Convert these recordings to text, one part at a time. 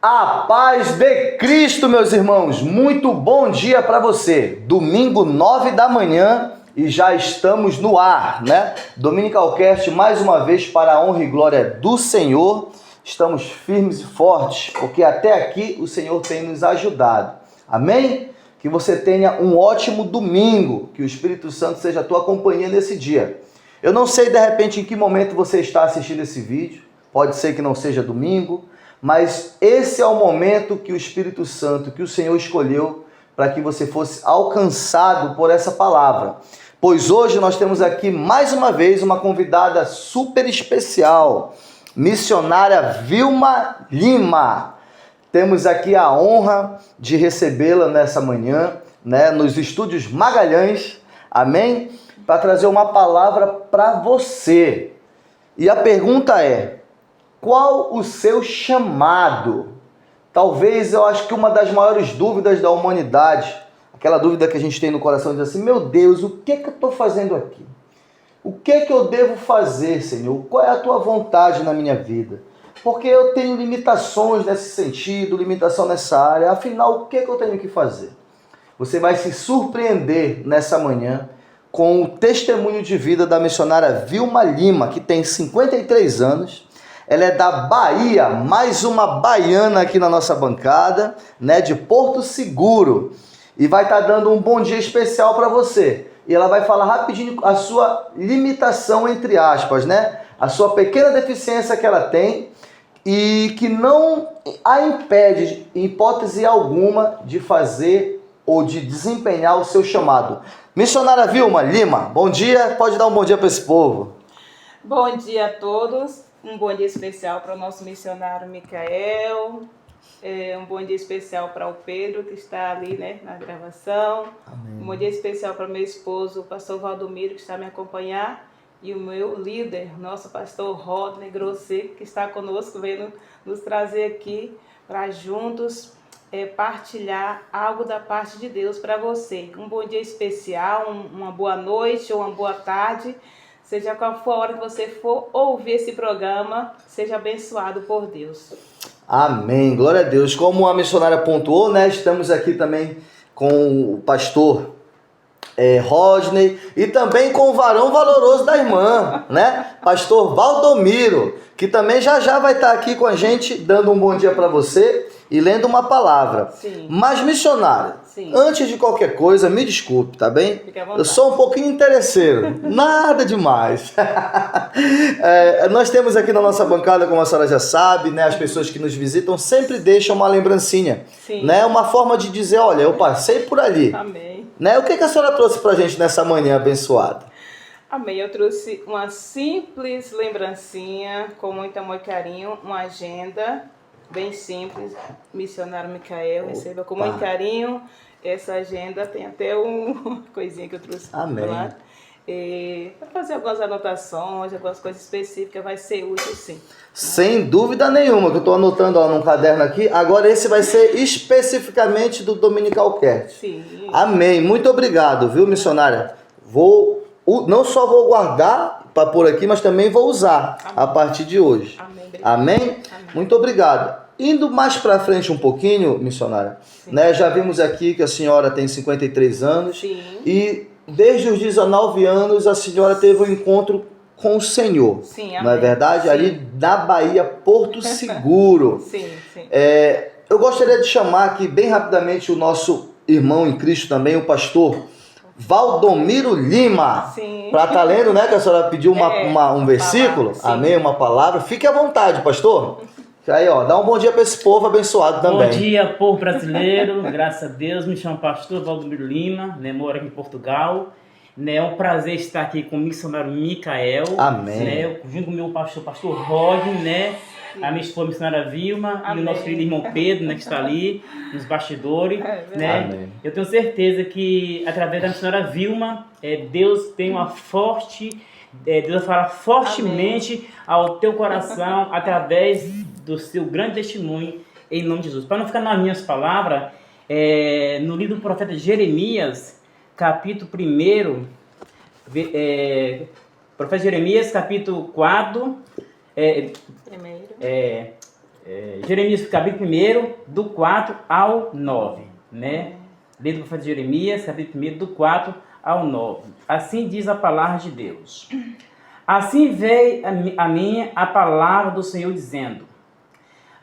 A paz de Cristo, meus irmãos, muito bom dia para você. Domingo 9 da manhã e já estamos no ar, né? Dominicalcast mais uma vez para a honra e glória do Senhor. Estamos firmes e fortes, porque até aqui o Senhor tem nos ajudado. Amém? Que você tenha um ótimo domingo, que o Espírito Santo seja a tua companhia nesse dia. Eu não sei de repente em que momento você está assistindo esse vídeo, pode ser que não seja domingo, mas esse é o momento que o Espírito Santo, que o Senhor escolheu para que você fosse alcançado por essa palavra. Pois hoje nós temos aqui mais uma vez uma convidada super especial, missionária Vilma Lima. Temos aqui a honra de recebê-la nessa manhã, né, nos estúdios Magalhães, amém? Para trazer uma palavra para você. E a pergunta é: qual o seu chamado? Talvez eu acho que uma das maiores dúvidas da humanidade, aquela dúvida que a gente tem no coração, diz assim: meu Deus, o que eu estou fazendo aqui? O que eu devo fazer, Senhor? Qual é a tua vontade na minha vida? Porque eu tenho limitações nesse sentido, limitação nessa área, afinal, o que eu tenho que fazer? Você vai se surpreender nessa manhã com o testemunho de vida da missionária Vilma Lima, que tem 53 anos. Ela é da Bahia, mais uma baiana aqui na nossa bancada, né, de Porto Seguro. E vai estar dando um bom dia especial para você. E ela vai falar rapidinho a sua limitação, entre aspas, né? A sua pequena deficiência que ela tem e que não a impede, em hipótese alguma, de fazer ou de desempenhar o seu chamado. Missionária Vilma Lima, bom dia. Pode dar um bom dia para esse povo. Bom dia a todos. Um bom dia especial para o nosso missionário Micael. Um bom dia especial para o Pedro, que está ali, né, na gravação. Amém. Um bom dia especial para meu esposo, o pastor Valdomiro, que está a me acompanhar. E o meu líder, nosso pastor Rodney Grosset, que está conosco, veio nos trazer aqui para juntos partilhar algo da parte de Deus para você. Um bom dia especial, uma boa noite ou uma boa tarde. Seja qual for a hora que você for ouvir esse programa, seja abençoado por Deus. Amém, glória a Deus. Como a missionária pontuou, né, estamos aqui também com o pastor Rodney e também com o varão valoroso da irmã, né, pastor Valdomiro, que também já vai estar aqui com a gente, dando um bom dia para você e lendo uma palavra. Sim. Mas missionária, sim, antes de qualquer coisa, me desculpe, tá bem? Fique à vontade. Eu sou um pouquinho interesseiro, nada demais. Nós temos aqui na nossa bancada, como a senhora já sabe, né, as pessoas que nos visitam sempre deixam uma lembrancinha, sim, né, uma forma de dizer: olha, eu passei por ali. Amém. Né? O que a senhora trouxe pra gente nessa manhã abençoada? Amém. Eu trouxe uma simples lembrancinha, com muito amor e carinho, uma agenda bem simples. Missionário Micael, receba com muito carinho essa agenda. Tem até uma coisinha que eu trouxe. Amém. Lá. Para fazer algumas anotações, algumas coisas específicas, vai ser útil, sim. Sem dúvida nenhuma, que eu estou anotando num caderno aqui. Agora esse vai ser especificamente do Dominicalcast. Sim. Amém. Muito obrigado, viu, missionária? Não só vou guardar para pôr aqui, mas também vou usar. Amém. A partir de hoje. Amém. Amém? Amém. Muito obrigado. Indo mais para frente um pouquinho, missionária, né, já vimos aqui que a senhora tem 53 anos. Sim. E desde os 19 anos a senhora teve um encontro com o Senhor. Sim, amém. Não é verdade? Sim. Ali na Bahia, Porto Seguro. Sim, sim. Eu gostaria de chamar aqui bem rapidamente o nosso irmão em Cristo também, o pastor Valdomiro Lima. Sim. Para estar lendo, né, que a senhora pediu um versículo. Palavra, amém, uma palavra. Fique à vontade, pastor. Aí, ó, dá um bom dia para esse povo abençoado também. Bom dia, povo brasileiro, graças a Deus. Me chamo pastor Valdomiro Lima, né, moro aqui em Portugal. Né, é um prazer estar aqui com o missionário Micael. Amém. Né, junto com o meu pastor Rodney, né, a minha esposa missionária Vilma. Amém. E o nosso querido irmão Pedro, né, que está ali nos bastidores. Né. Amém. Eu tenho certeza que através da missionária Vilma, Deus tem uma forte... Deus vai falar fortemente, amém, ao teu coração através do seu grande testemunho, em nome de Jesus. Para não ficar nas minhas palavras, no livro do profeta Jeremias, capítulo 1, profeta Jeremias, capítulo 4, Jeremias capítulo 1, do 4 ao 9, né? Livro do profeta Jeremias, capítulo 1, do 4 ao 9. Assim diz a palavra de Deus. Assim veio a mim a palavra do Senhor dizendo: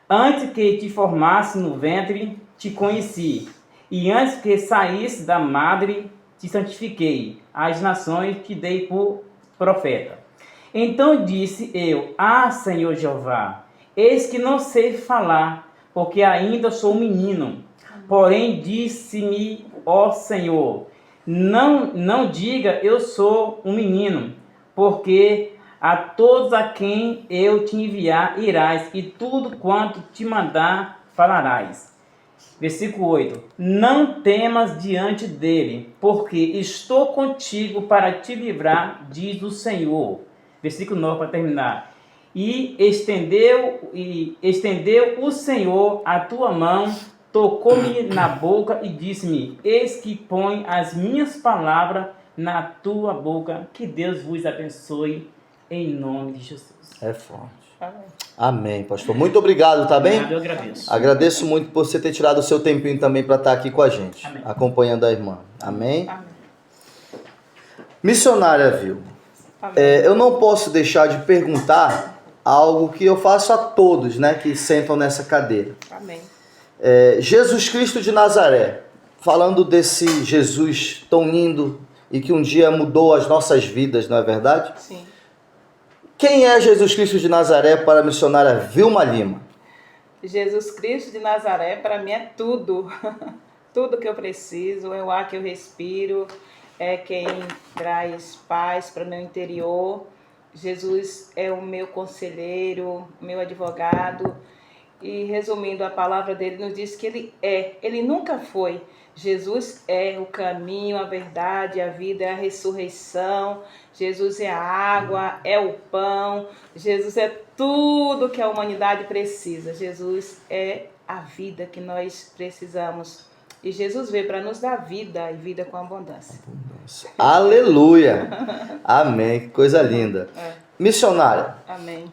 antes que te formasse no ventre, te conheci, e antes que saísse da madre, te santifiquei. As nações te dei por profeta. Então disse eu: ah, Senhor Jeová, eis que não sei falar, porque ainda sou um menino. Porém disse-me, ó Senhor, não diga eu sou um menino, porque a todos a quem eu te enviar irás, e tudo quanto te mandar falarás. Versículo 8. Não temas diante dele, porque estou contigo para te livrar, diz o Senhor. Versículo 9 para terminar. E estendeu o Senhor a tua mão, tocou-me na boca e disse-me: eis que põe as minhas palavras na tua boca. Que Deus vos abençoe em nome de Jesus. É forte. Amém, pastor. Muito obrigado, tá bem? Eu agradeço. Agradeço muito por você ter tirado o seu tempinho também para estar aqui com a gente, Amém. acompanhando a irmã. Amém? Amém. Missionária Vilma, eu não posso deixar de perguntar algo que eu faço a todos, né, que sentam nessa cadeira. Amém. Jesus Cristo de Nazaré, falando desse Jesus tão lindo e que um dia mudou as nossas vidas, não é verdade? Sim. Quem é Jesus Cristo de Nazaré para a missionária Vilma Lima? Jesus Cristo de Nazaré para mim é tudo. Tudo que eu preciso, é o ar que eu respiro, é quem traz paz para o meu interior. Jesus é o meu conselheiro, meu advogado. E resumindo, a palavra dele nos diz que ele nunca foi. Jesus é o caminho, a verdade, a vida, é a ressurreição. Jesus é a água, é o pão. Jesus é tudo que a humanidade precisa. Jesus é a vida que nós precisamos. E Jesus veio para nos dar vida e vida com abundância. Aleluia! Amém, que coisa linda. Missionária. Amém.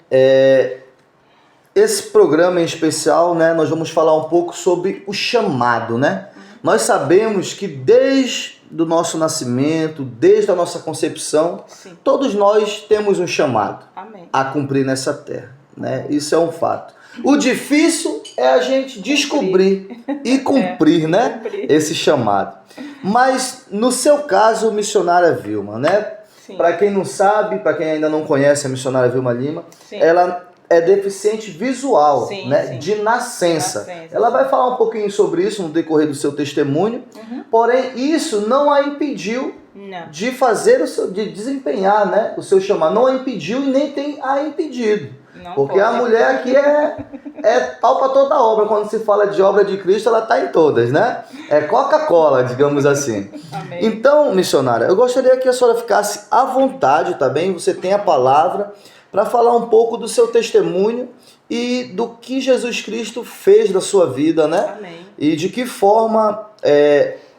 Esse programa em especial, né, nós vamos falar um pouco sobre o chamado, né? Nós sabemos que desde o nosso nascimento, desde a nossa concepção, Sim. todos nós temos um chamado Amém. a cumprir nessa terra, né? Isso é um fato. O difícil é a gente descobrir e cumprir, né? Cumprir. Esse chamado. Mas no seu caso, missionária Vilma, né? Para quem não sabe, para quem ainda não conhece a missionária Vilma Lima, Sim. ela é deficiente visual, Sim, né? sim. De nascença. De nascença. Ela vai falar um pouquinho sobre isso no decorrer do seu testemunho, porém isso não a impediu Não. de fazer de desempenhar, né, o seu chamado. Não a impediu e nem tem a impedido. Não Porque pode. a mulher aqui é pau para toda obra. Quando se fala de obra de Cristo, ela está em todas, né? É Coca-Cola, digamos assim. Amém. Então, missionária, eu gostaria que a senhora ficasse à vontade, tá bem? Você tem a palavra para falar um pouco do seu testemunho e do que Jesus Cristo fez na sua vida, né? Amém. E de que forma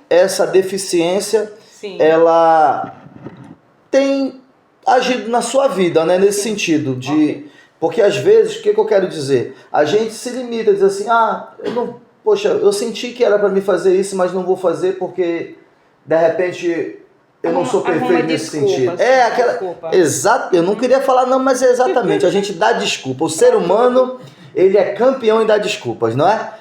essa deficiência, Sim. ela tem agido na sua vida, né? Nesse sentido de... Ok. Porque às vezes, o que eu quero dizer? A gente se limita a dizer assim, eu senti que era para me fazer isso, mas não vou fazer porque, de repente, eu não sou perfeito nesse sentido. Desculpa. Exato, eu não queria falar não, mas é exatamente, a gente dá desculpa. O ser humano, ele é campeão em dar desculpas, não é?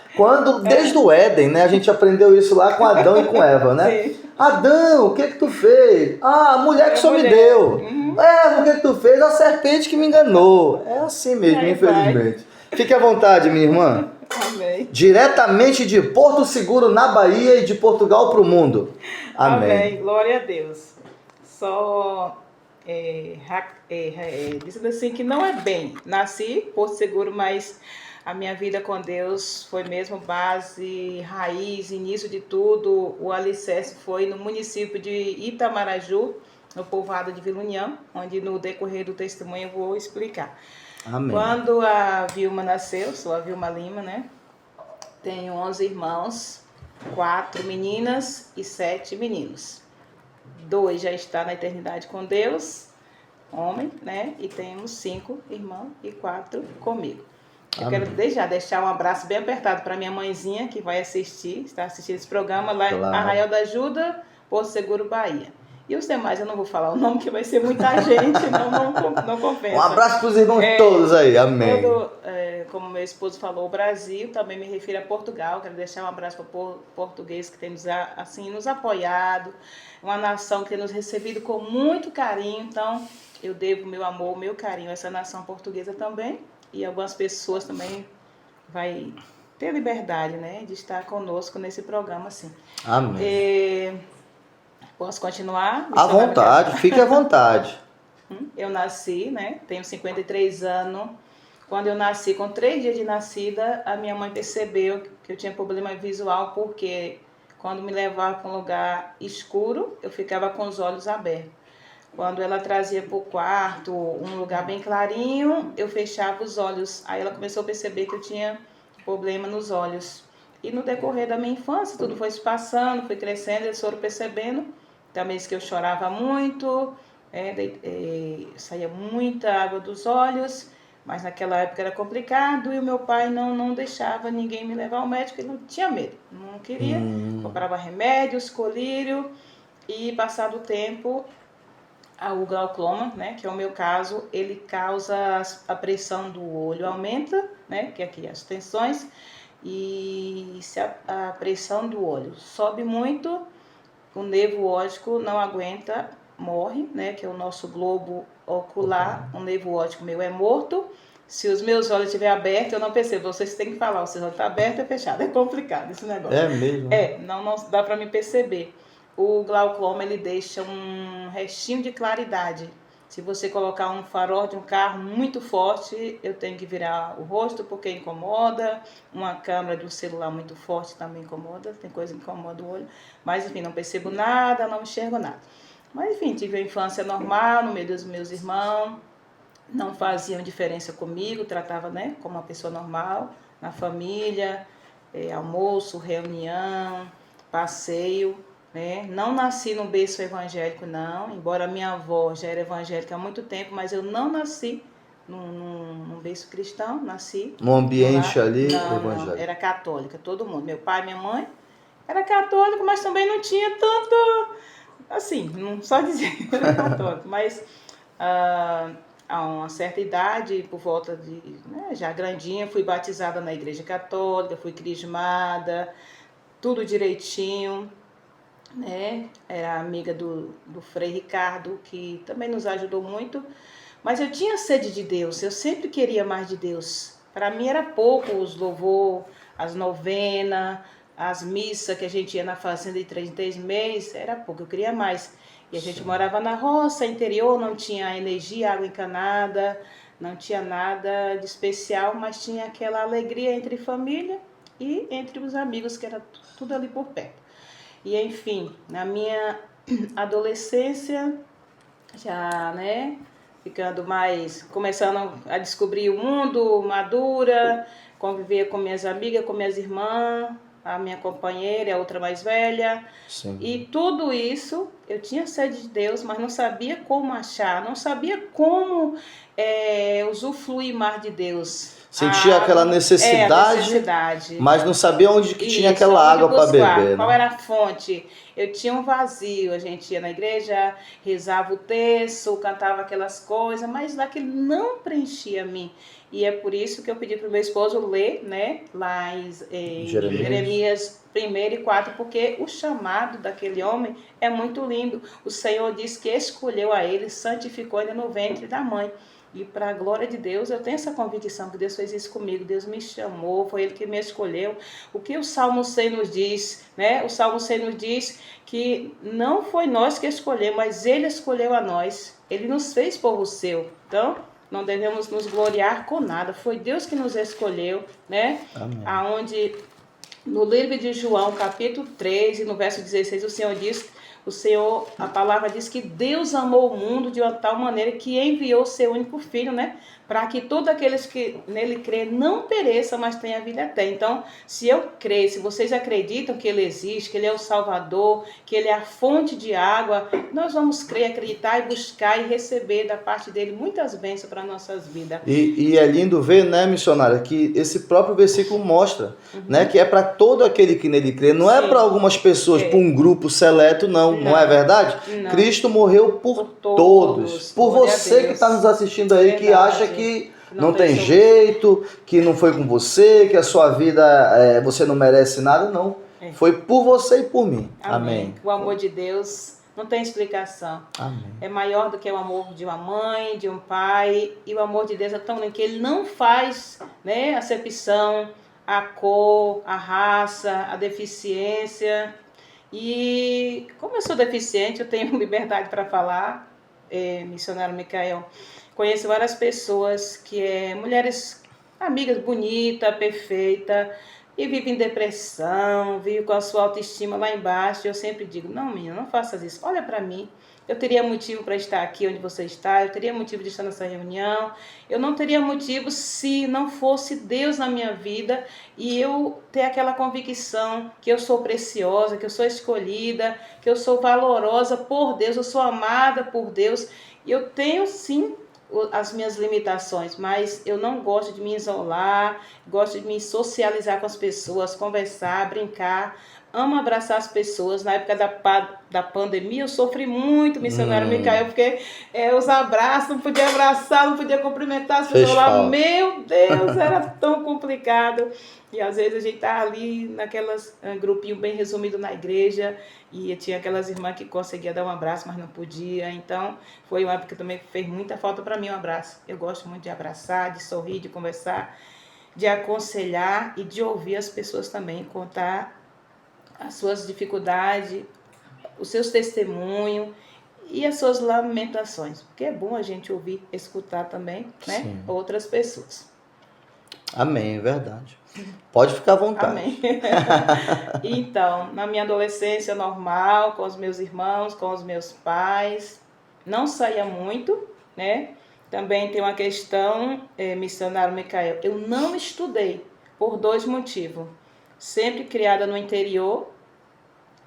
Desde o Éden, né, a gente aprendeu isso lá com Adão e com Eva, né? Sim. Adão, o que tu fez? A mulher que só me deu. O que tu fez? A serpente que me enganou. É assim mesmo, Aí infelizmente. Fique à vontade, minha irmã. Amém. Diretamente de Porto Seguro, na Bahia, e de Portugal para o mundo. Amém. Glória a Deus. Só dizendo assim que não é bem. Nasci em Porto Seguro, mas a minha vida com Deus foi mesmo base, raiz, início de tudo. O alicerce foi no município de Itamaraju, no povoado de Vila União, onde no decorrer do testemunho eu vou explicar. Amém. Quando a Vilma nasceu, sou a Vilma Lima, né? Tenho 11 irmãos, 4 meninas e 7 meninos. 2 já está na eternidade com Deus, homem, né? E temos 5 irmãos e 4 comigo. Eu quero deixar um abraço bem apertado para minha mãezinha, que vai está assistindo esse programa lá em Arraial da Ajuda, Porto Seguro, Bahia. E os demais eu não vou falar o nome, que vai ser muita gente, não compensa. Um abraço para os irmãos todos aí, amém. Como meu esposo falou, o Brasil, também me refiro a Portugal. Quero deixar um abraço para o português que tem nos apoiado, uma nação que tem nos recebido com muito carinho. Então, eu devo meu amor, meu carinho a essa nação portuguesa também. E algumas pessoas também vai ter liberdade, né, de estar conosco nesse programa, assim. Amém. Posso continuar? À vontade, fique à vontade. Eu nasci, né, tenho 53 anos. Quando eu nasci, com 3 dias de nascida, a minha mãe percebeu que eu tinha problema visual, porque quando me levava para um lugar escuro, eu ficava com os olhos abertos. Quando ela trazia para o quarto um lugar bem clarinho, eu fechava os olhos. Aí ela começou a perceber que eu tinha problema nos olhos. E no decorrer da minha infância, tudo foi se passando, fui crescendo, eles foram percebendo. Também que eu chorava muito, saía muita água dos olhos, mas naquela época era complicado e o meu pai não deixava ninguém me levar ao médico, ele não tinha medo, não queria. Comprava remédios, colírio, e passado o tempo, o glaucoma, né, que é o meu caso, ele causa a pressão do olho aumenta, né, que aqui as tensões, e se a pressão do olho sobe muito, o nervo óptico não aguenta, morre, né, que é o nosso globo ocular, o nervo óptico meu é morto. Se os meus olhos estiverem abertos, eu não percebo. Vocês têm que falar, o seu olho está aberto ou fechado. É complicado esse negócio. É mesmo? Não dá para me perceber. O glaucoma, ele deixa um restinho de claridade. Se você colocar um farol de um carro muito forte, eu tenho que virar o rosto porque incomoda. Uma câmera de um celular muito forte também incomoda. Tem coisa que incomoda o olho. Mas, enfim, não percebo nada, não enxergo nada. Mas, enfim, tive a infância normal no meio dos meus irmãos. Não faziam diferença comigo, tratava, né, como uma pessoa normal, na família, almoço, reunião, passeio. Né? Não nasci num berço evangélico, não, embora minha avó já era evangélica há muito tempo, mas eu não nasci num berço cristão, nasci num ambiente ali evangélico. Não, era católica, todo mundo. Meu pai e minha mãe era católico, mas também não tinha tanto, assim, não só dizer que era católico, mas a uma certa idade, por volta de, né, já grandinha, fui batizada na igreja católica, fui crismada, tudo direitinho. Né? Era amiga do Frei Ricardo, que também nos ajudou muito, mas eu tinha sede de Deus, eu sempre queria mais de Deus. Para mim era pouco os louvor, as novenas, as missas que a gente ia na fazenda de 3 em 3 meses, era pouco, eu queria mais. E a gente morava na roça, interior, não tinha energia, água encanada, não tinha nada de especial, mas tinha aquela alegria entre família e entre os amigos, que era tudo ali por perto. E, enfim, na minha adolescência, já, né, começando a descobrir o mundo, madura, conviver com minhas amigas, com minhas irmãs, a minha companheira, a outra mais velha. Sim. E tudo isso, eu tinha sede de Deus, mas não sabia como achar, não sabia como usufruir mais de Deus. Sentia aquela necessidade, mas não sabia onde que tinha aquela água para beber. Qual era a fonte? Eu tinha um vazio, a gente ia na igreja, rezava o terço, cantava aquelas coisas, mas aquilo não preenchia a mim. E é por isso que eu pedi para o meu esposo ler, né, lá em Jeremias 1:4, porque o chamado daquele homem é muito lindo. O Senhor diz que escolheu a ele, santificou ele no ventre da mãe. E para a glória de Deus, eu tenho essa convicção que Deus fez isso comigo, Deus me chamou, foi Ele que me escolheu. O que o Salmo 100 nos diz, né? O Salmo 100 nos diz que não foi nós que escolhemos, mas Ele escolheu a nós. Ele nos fez povo seu. Então, não devemos nos gloriar com nada. Foi Deus que nos escolheu, né? Amém. Aonde No livro de João, capítulo 3, e no verso 16, a palavra diz que Deus amou o mundo de uma tal maneira que enviou o seu único filho, né? Para que todos aqueles que nele crêem não pereçam, mas tenham a vida eterna. Então, se eu creio, se vocês acreditam que ele existe, que ele é o Salvador, que ele é a fonte de água, nós vamos crer, acreditar e buscar e receber da parte dele muitas bênçãos para nossas vidas. E é lindo ver, né, missionária, que esse próprio versículo mostra, né, que é para todo aquele que nele crê, não é para algumas pessoas, para um grupo seleto, não é verdade? Não. Cristo morreu por todos. Por você que está nos assistindo aí, que acha que não tem jeito, que não foi com você, que a sua vida, você não merece nada, não. Foi por você e por mim. Amém. O amor de Deus não tem explicação. Amém. É maior do que o amor de uma mãe, de um pai. E o amor de Deus é tão lindo que ele não faz, né, acepção, a cor, a raça, a deficiência. E como eu sou deficiente, eu tenho liberdade para falar, missionário Micael. Conheço várias pessoas que mulheres amigas, bonita, perfeita, e vivem em depressão, vivem com a sua autoestima lá embaixo. Eu sempre digo, não, menina, não faças isso. Olha para mim. Eu teria motivo para estar aqui onde você está, eu teria motivo de estar nessa reunião, eu não teria motivo se não fosse Deus na minha vida e eu ter aquela convicção que eu sou preciosa, que eu sou escolhida, que eu sou valorosa por Deus, eu sou amada por Deus. E eu tenho sim as minhas limitações, mas eu não gosto de me isolar, gosto de me socializar com as pessoas, conversar, brincar. Amo abraçar as pessoas. Na época da pandemia, eu sofri muito, missionário Micael, porque os abraços, não podia abraçar, não podia cumprimentar as pessoas lá. Meu Deus, era tão complicado. E às vezes a gente tá ali naquelas grupinho bem resumido na igreja e tinha aquelas irmãs que conseguia dar um abraço, mas não podia. Então, foi uma época que também fez muita falta para mim um abraço. Eu gosto muito de abraçar, de sorrir, de conversar, de aconselhar e de ouvir as pessoas também, contar as suas dificuldades, os seus testemunhos e as suas lamentações. Porque é bom a gente ouvir, escutar também, né? Sim. Outras pessoas. Amém, é verdade. Pode ficar à vontade. Amém. Então, na minha adolescência normal, com os meus irmãos, com os meus pais, não saía muito, né? Também tem uma questão, missionário Micael, eu não estudei por 2 motivos. Sempre criada no interior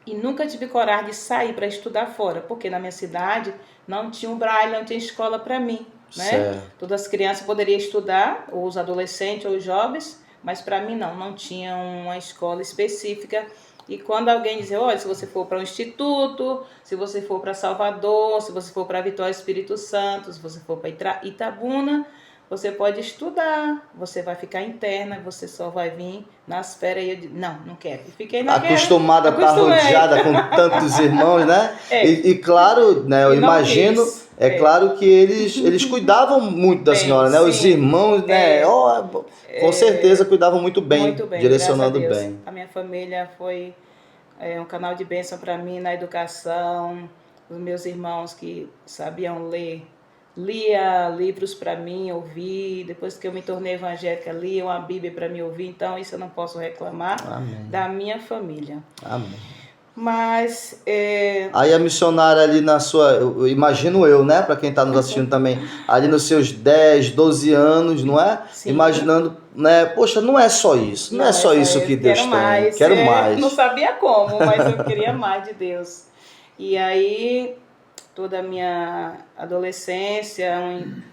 e nunca tive coragem de sair para estudar fora, porque na minha cidade não tinha um braille, não tinha escola para mim, né? Certo. Todas as crianças poderiam estudar, ou os adolescentes ou os jovens, mas para mim não tinha uma escola específica. E quando alguém dizia, olha, se você for para um instituto, se você for para Salvador, se você for para Vitória Espírito Santo, se você for para Itabuna, você pode estudar, você vai ficar interna, você só vai vir nas férias. E eu disse, não quero. E fiquei naquela. Acostumada a estar rodeada com tantos irmãos, né? E claro, né, eu imagino, claro que eles cuidavam muito da senhora, né? Os irmãos, né? Com certeza cuidavam muito bem, direcionando bem. A minha família foi um canal de bênção para mim na educação, os meus irmãos que sabiam ler, lia livros para mim ouvir, depois que eu me tornei evangélica, lia uma Bíblia para mim ouvir, então isso eu não posso reclamar. Amém. Da minha família. Amém. Mas... Aí a missionária ali na sua, eu imagino eu, né, para quem está nos assistindo também, ali nos seus 10, 12 anos, não é? Sim. Imaginando, né, poxa, não é só isso, não é só isso que Deus tem. Quero mais. Não sabia como, mas eu queria mais de Deus. E aí... Toda a minha adolescência,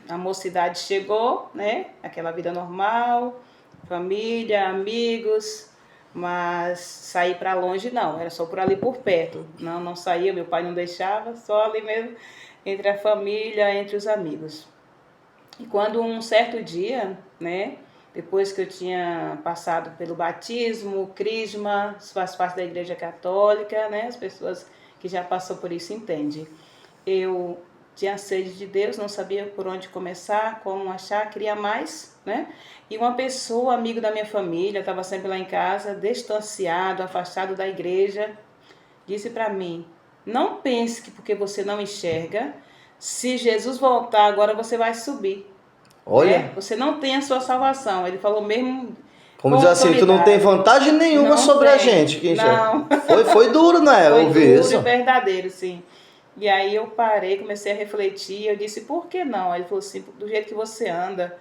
a mocidade chegou, né? Aquela vida normal, família, amigos, mas sair para longe não, era só por ali por perto. Não saía, meu pai não deixava, só ali mesmo entre a família, entre os amigos. E quando um certo dia, né? Depois que eu tinha passado pelo batismo, o crisma, faz parte da Igreja Católica, né? As pessoas que já passam por isso entendem. Eu tinha sede de Deus, não sabia por onde começar, como achar, queria mais, né? E uma pessoa, amigo da minha família, estava sempre lá em casa, distanciado, afastado da igreja, disse para mim, não pense que porque você não enxerga, se Jesus voltar agora você vai subir. Olha. Você não tem a sua salvação. Ele falou mesmo Como dizer assim, tu não tem vantagem nenhuma não sobre tem. a gente. Que Não. Foi duro, né? Foi ouvir duro isso. e verdadeiro, sim. E aí eu parei, comecei a refletir, eu disse, por que não? Ele falou assim, do jeito que você anda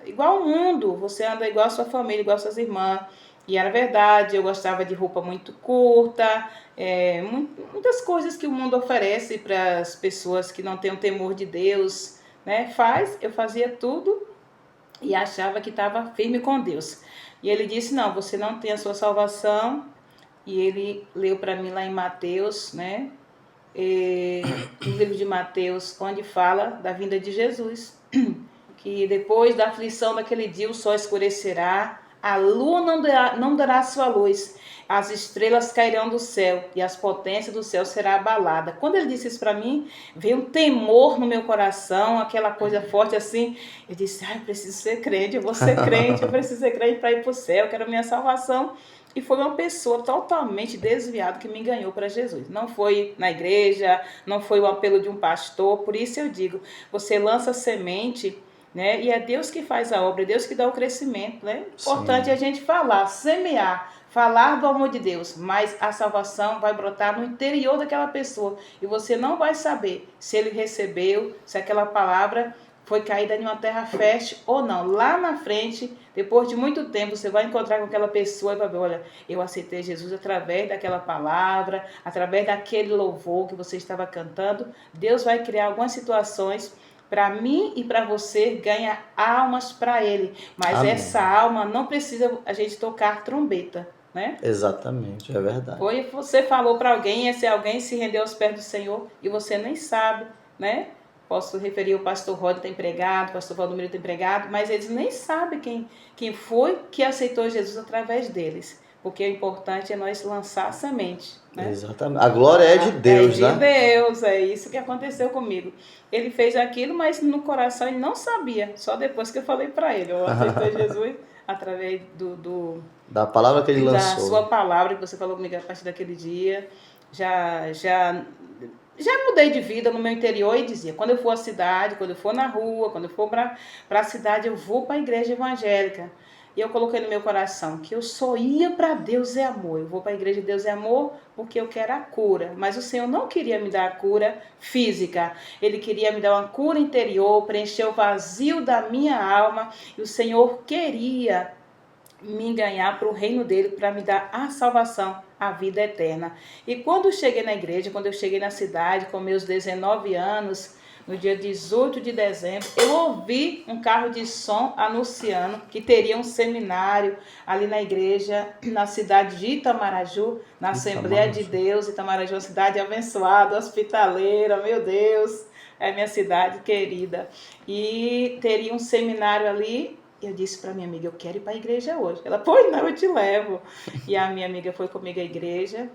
igual ao mundo, você anda igual a sua família, igual a suas irmãs. E era verdade, eu gostava de roupa muito curta, muitas coisas que o mundo oferece para as pessoas que não têm o temor de Deus, né? Eu fazia tudo e achava que estava firme com Deus. E ele disse, não, você não tem a sua salvação. E ele leu para mim lá em Mateus, né? No livro de Mateus, onde fala da vinda de Jesus. Que depois da aflição daquele dia o sol escurecerá, a lua não dará sua luz, as estrelas cairão do céu e as potências do céu será abalada. Quando ele disse isso para mim, veio um temor no meu coração, aquela coisa forte assim. Eu disse, eu preciso ser crente, eu vou ser crente, eu preciso ser crente para ir para o céu, eu quero a minha salvação. E foi uma pessoa totalmente desviada que me ganhou para Jesus. Não foi na igreja, não foi o apelo de um pastor. Por isso eu digo, você lança semente, né? E é Deus que faz a obra, é Deus que dá o crescimento, né? Importante é a gente falar, semear, falar do amor de Deus, mas a salvação vai brotar no interior daquela pessoa e você não vai saber se ele recebeu, se aquela palavra foi caída em uma terra fértil ou não. Lá na frente, depois de muito tempo, você vai encontrar com aquela pessoa e vai ver, olha, eu aceitei Jesus através daquela palavra, através daquele louvor que você estava cantando. Deus vai criar algumas situações para mim e para você ganhar almas para Ele. Mas Amém. Essa alma não precisa a gente tocar trombeta, né? Exatamente, é verdade. Foi você falou para alguém, esse alguém se rendeu aos pés do Senhor e você nem sabe, né? Posso referir o pastor Rod tem pregado, o pastor Valdomiro tem pregado, mas eles nem sabem quem foi que aceitou Jesus através deles. Porque o importante é nós lançar a semente. Né? Exatamente. A glória é de Deus, né? É de Deus, é isso que aconteceu comigo. Ele fez aquilo, mas no coração ele não sabia. Só depois que eu falei para ele, eu aceitei Jesus através da palavra que ele lançou. Da sua palavra que você falou comigo a partir daquele dia. Já mudei de vida no meu interior e dizia, quando eu for à cidade, quando eu for na rua, quando eu for para a cidade, eu vou para a igreja evangélica. E eu coloquei no meu coração que eu só ia para Deus é Amor. Eu vou para a igreja de Deus é Amor porque eu quero a cura. Mas o Senhor não queria me dar a cura física. Ele queria me dar uma cura interior, preencher o vazio da minha alma. E o Senhor queria me ganhar para o reino dele, para me dar a salvação, a vida eterna. E quando eu cheguei na igreja, quando eu cheguei na cidade, com meus 19 anos, no dia 18 de dezembro, eu ouvi um carro de som anunciando que teria um seminário ali na igreja, na cidade de Itamaraju, na Assembleia de Deus. Itamaraju é uma cidade abençoada, hospitaleira, meu Deus, é minha cidade querida. E teria um seminário ali. Eu disse para minha amiga, eu quero ir para a igreja hoje. Ela, pois não, eu te levo. E a minha amiga foi comigo à igreja.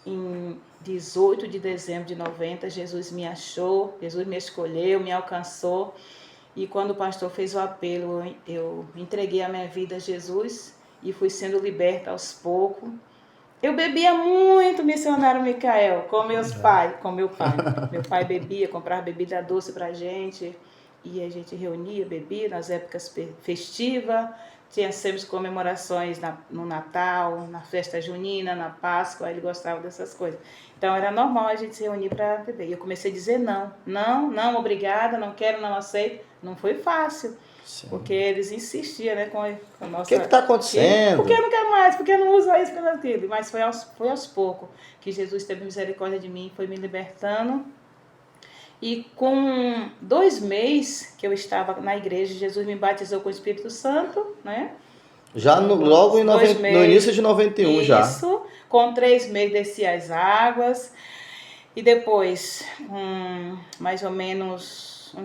Em 18 de dezembro de 90, Jesus me achou, Jesus me escolheu, me alcançou. E quando o pastor fez o apelo, eu entreguei a minha vida a Jesus e fui sendo liberta aos poucos. Eu bebia muito, missionário Micael, com meu pai. Meu pai bebia, comprava bebida doce para a gente. E a gente reunia, bebia nas épocas festivas, tinha sempre comemorações no Natal, na festa junina, na Páscoa, ele gostava dessas coisas. Então era normal a gente se reunir para beber. E eu comecei a dizer não, obrigada, não quero, não aceito. Não foi fácil, sim, porque eles insistiam, né, com a nossa... O que está acontecendo? Por que não quer mais? Por que não usa isso, por aquilo? Mas foi aos poucos que Jesus teve misericórdia de mim, foi me libertando. E com 2 meses que eu estava na igreja, Jesus me batizou com o Espírito Santo, né? Já logo no início de 91 já. Isso, com 3 meses desci as águas. E depois, mais ou menos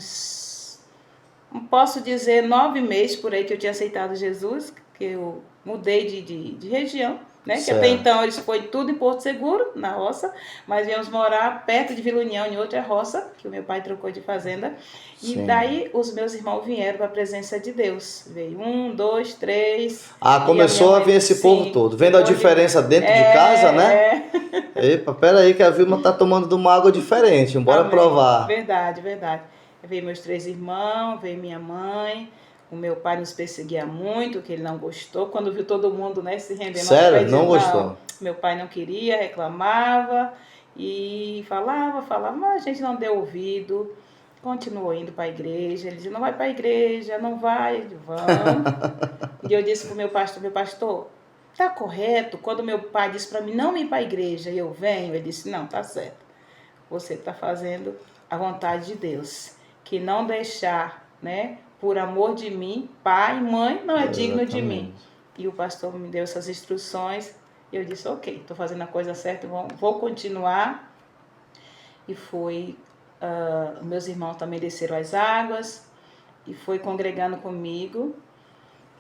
não posso dizer 9 meses por aí que eu tinha aceitado Jesus, que eu mudei de região. Né? Que até então eles foi tudo em Porto Seguro, na roça, mas viemos morar perto de Vila União, em outra roça, que o meu pai trocou de fazenda. E sim, daí os meus irmãos vieram para a presença de Deus. Veio 1, 2, 3. Começou a vir esse povo todo. Vendo a diferença dentro de casa, né? Epa, peraí que a Vilma tá tomando de uma água diferente. Bora provar. Verdade. Veio meus 3 irmãos, veio minha mãe. O meu pai nos perseguia muito, que ele não gostou. Quando viu todo mundo, né, se rendendo. Sério? Não gostou? Meu pai não queria, reclamava e falava, mas a gente não deu ouvido. Continuou indo para a igreja. Ele dizia, não vai para a igreja, não vai. Vamos. E eu disse para o meu pastor, tá correto? Quando meu pai disse para mim não ir para a igreja e eu venho, ele disse, não, tá certo. Você está fazendo a vontade de Deus. Que não deixar, né, por amor de mim, pai e mãe não é digno de mim. E o pastor me deu essas instruções. E eu disse, ok, estou fazendo a coisa certa, vou continuar. E foi... meus irmãos também desceram as águas e foi congregando comigo.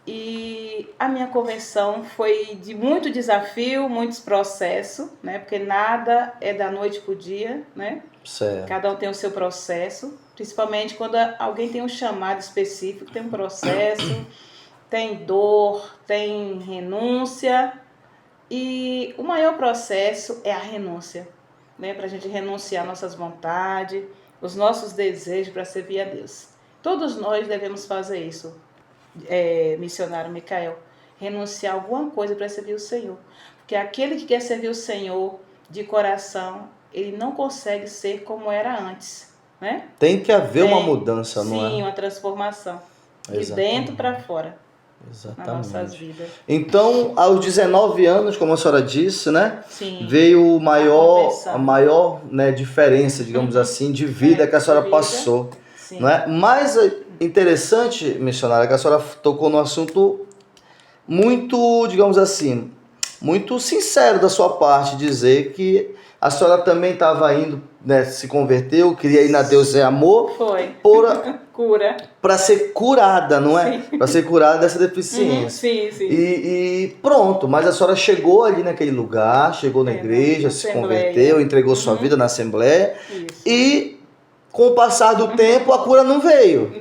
E a minha conversão foi de muito desafio, muitos processos, né? Porque nada é da noite para o dia, né? Certo. Cada um tem o seu processo, principalmente quando alguém tem um chamado específico, tem um processo, tem dor, tem renúncia. E o maior processo é a renúncia, né? Para a gente renunciar nossas vontades, os nossos desejos para servir a Deus. Todos nós devemos fazer isso, missionário Micael, renunciar a alguma coisa para servir o Senhor. Porque aquele que quer servir o Senhor de coração, ele não consegue ser como era antes, né? Tem que haver uma mudança, não é? Sim, uma transformação. De dentro para fora. Exatamente. Nas nossas vidas. Então, aos 19 anos, como a senhora disse, né? Sim. Veio a maior, né, diferença, digamos assim, de vida que a senhora passou. Sim. Não é? Mas interessante, missionária, que a senhora tocou no assunto muito, digamos assim, muito sincero da sua parte, dizer que a senhora também estava indo, né, se converteu, queria ir na Deus é Amor. Foi. Cura. Para ser curada, não é? Para ser curada dessa deficiência. Sim, sim. E pronto, mas a senhora chegou ali naquele lugar, chegou na igreja, se converteu, entregou sua vida na Assembleia. Isso. E com o passar do tempo a cura não veio.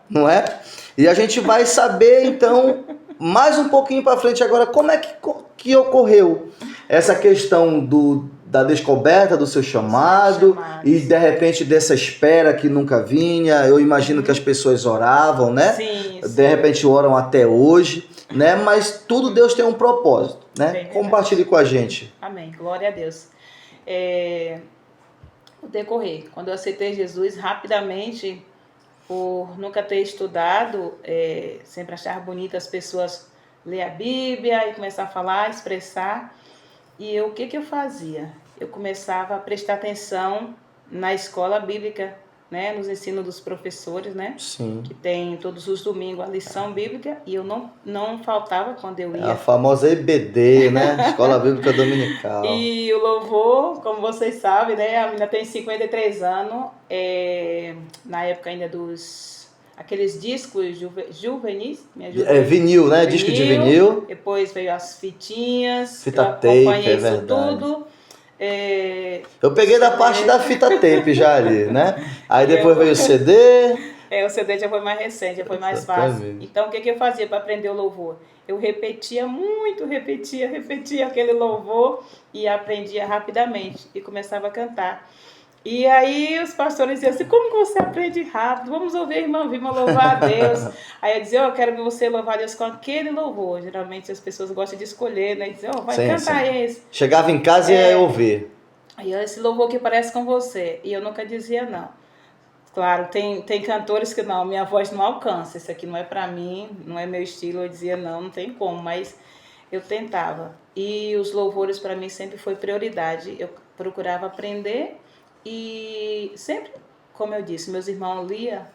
Não é? E a gente vai saber então mais um pouquinho para frente agora como é que ocorreu essa questão da descoberta do seu chamado e de repente dessa espera que nunca vinha. Eu imagino que as pessoas oravam, né? Sim. De repente oram até hoje, né? Mas tudo Deus tem um propósito, né? Compartilhe com a gente. Amém. Glória a Deus. O decorrer, quando eu aceitei Jesus, rapidamente, por nunca ter estudado, sempre achar bonito as pessoas ler a Bíblia e começar a falar, expressar. E o que eu fazia? Eu começava a prestar atenção na escola bíblica, né? Nos ensinos dos professores, né? Sim. Que tem todos os domingos a lição bíblica. E eu não faltava quando eu ia. A famosa EBD, né? Escola Bíblica Dominical. E o louvor, como vocês sabem, né? A menina tem 53 anos. Na época ainda aqueles discos juvenis. Vinil, né? Disco de vinil. Depois veio as fitinhas. Fita tape, é verdade. Tudo. Eu peguei da parte da fita tape já ali, né? Aí depois veio o CD. O CD já foi mais recente, já foi mais fácil. Então, o que eu fazia para aprender o louvor? Eu repetia muito, repetia aquele louvor e aprendia rapidamente e começava a cantar. E aí os pastores diziam assim, como você aprende rápido? Vamos ouvir a irmã Vilma louvar a Deus. Aí eu dizia, eu quero ver você louvar a Deus com aquele louvor. Geralmente as pessoas gostam de escolher, né? Dizer, vai cantar esse. Chegava em casa e ia ouvir. Aí esse louvor que parece com você. E eu nunca dizia não. Claro, tem cantores que não, minha voz não alcança. Isso aqui não é pra mim, não é meu estilo. Eu dizia não tem como, mas eu tentava. E os louvores para mim sempre foi prioridade. Eu procurava aprender. E sempre, como eu disse, meus irmãos lia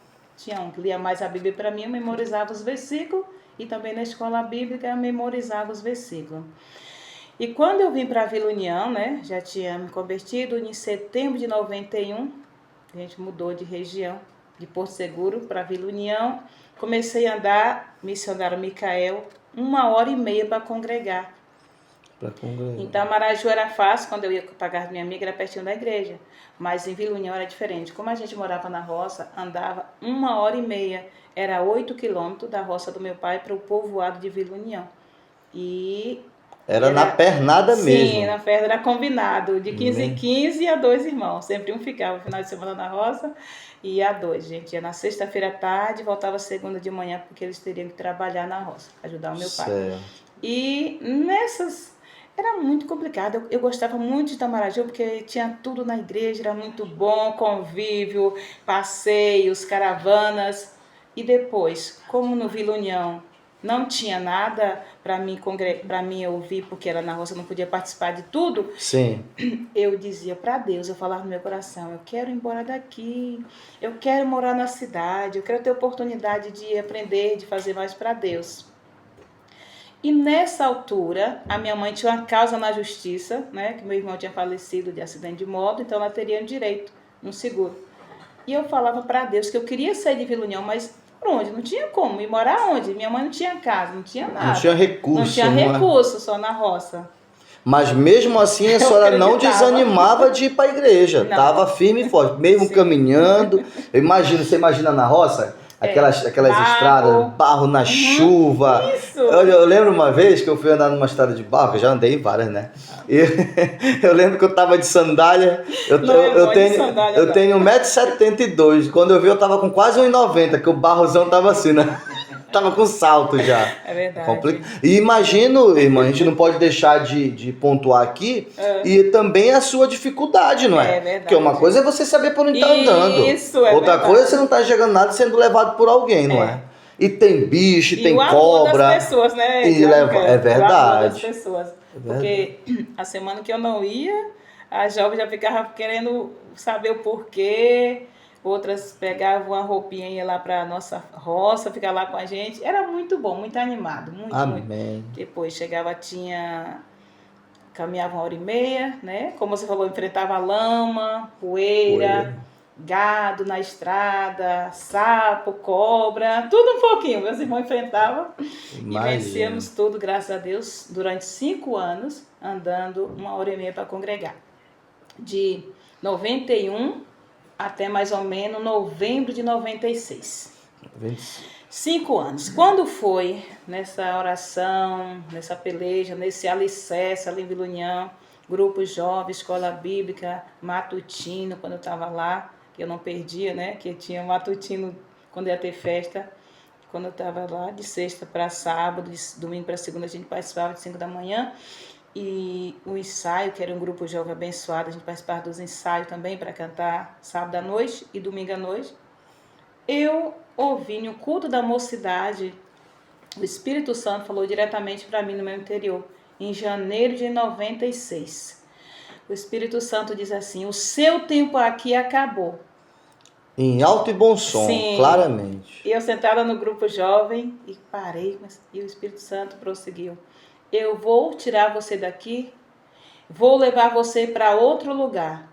mais a Bíblia para mim, eu memorizava os versículos e também na escola bíblica eu memorizava os versículos. E quando eu vim para a Vila União, né, já tinha me convertido, em setembro de 91, a gente mudou de região, de Porto Seguro para a Vila União, comecei a andar, missionário Micael, 1h30 para congregar. Então, Maraju era fácil, quando eu ia pagar minha amiga, era pertinho da igreja. Mas em Vila União era diferente. Como a gente morava na roça, andava 1h30. Era 8 quilômetros da roça do meu pai para o povoado de Vila União. E Era na pernada mesmo? Sim, na pernada era combinado, de 15 em 15 e a 2 irmãos. Sempre um ficava no final de semana na roça e a 2. A gente ia na sexta-feira à tarde e voltava segunda de manhã, porque eles teriam que trabalhar na roça, ajudar o meu pai. Certo. E nessas... Era muito complicado. Eu gostava muito de Itamaraju, porque tinha tudo na igreja, era muito bom, convívio, passeios, caravanas. E depois, como no Vila União não tinha nada para mim ouvir, porque era na roça, eu não podia participar de tudo. Sim. Eu dizia para Deus, eu falava no meu coração, eu quero ir embora daqui, eu quero morar na cidade, eu quero ter oportunidade de aprender, de fazer mais para Deus. E nessa altura, a minha mãe tinha uma causa na justiça, né, que meu irmão tinha falecido de acidente de moto, então ela teria um direito, um seguro. E eu falava para Deus que eu queria sair de Vila União, mas por onde? Não tinha como. E morar onde? Minha mãe não tinha casa, não tinha nada. Não tinha recurso. Não tinha recurso, só na roça. Mas mesmo assim a senhora não desanimava de ir para a igreja. Estava firme e forte, mesmo caminhando. Você imagina na roça? Aquelas barro. Estradas, barro na chuva. Isso. Eu lembro uma vez que eu fui andar numa estrada de barro, que eu já andei em várias, né? E eu lembro que eu tava de sandália. Eu tenho 1,72 m. Quando eu vi, eu tava com quase 1,90 m, que o barrozão tava assim, né? Tava com salto já. É verdade. E imagino, irmã, a gente não pode deixar de pontuar aqui, e também a sua dificuldade, não é? É verdade. Porque uma coisa é você saber por onde tá andando. Isso, é Outra verdade. coisa é você não tá chegando nada sendo levado por alguém, não é? E tem bicho, tem cobra. O amor das pessoas, né? É verdade. O amor das pessoas. Porque a semana que eu não ia, a jovem já ficava querendo saber o porquê. Outras pegavam uma roupinha e ia lá para a nossa roça, ficar lá com a gente. Era muito bom, muito animado. Muito, Amém. muito. Depois chegava, caminhava 1h30, né? Como você falou, enfrentava lama, poeira, gado na estrada, sapo, cobra, tudo um pouquinho. Meus irmãos enfrentavam. Imagina. E vencíamos tudo, graças a Deus, durante 5 anos, andando 1h30 para congregar. De 91 até mais ou menos novembro de 96. 5 anos. Quando foi nessa oração, nessa peleja, nesse alicerce ali em Vila União, grupo jovem, escola bíblica, matutino, quando eu estava lá, que eu não perdia, né? Que tinha matutino quando ia ter festa. Quando eu estava lá, de sexta para sábado, de domingo para segunda, a gente participava de 5 da manhã. E o ensaio, que era um grupo jovem abençoado, a gente participava dos ensaios também para cantar sábado à noite e domingo à noite. Eu ouvi no culto da mocidade, o Espírito Santo falou diretamente para mim no meu interior, em janeiro de 96. O Espírito Santo diz assim: o seu tempo aqui acabou. Em alto e bom som, sim, claramente. E eu sentada no grupo jovem e parei, e o Espírito Santo prosseguiu: eu vou tirar você daqui, vou levar você para outro lugar.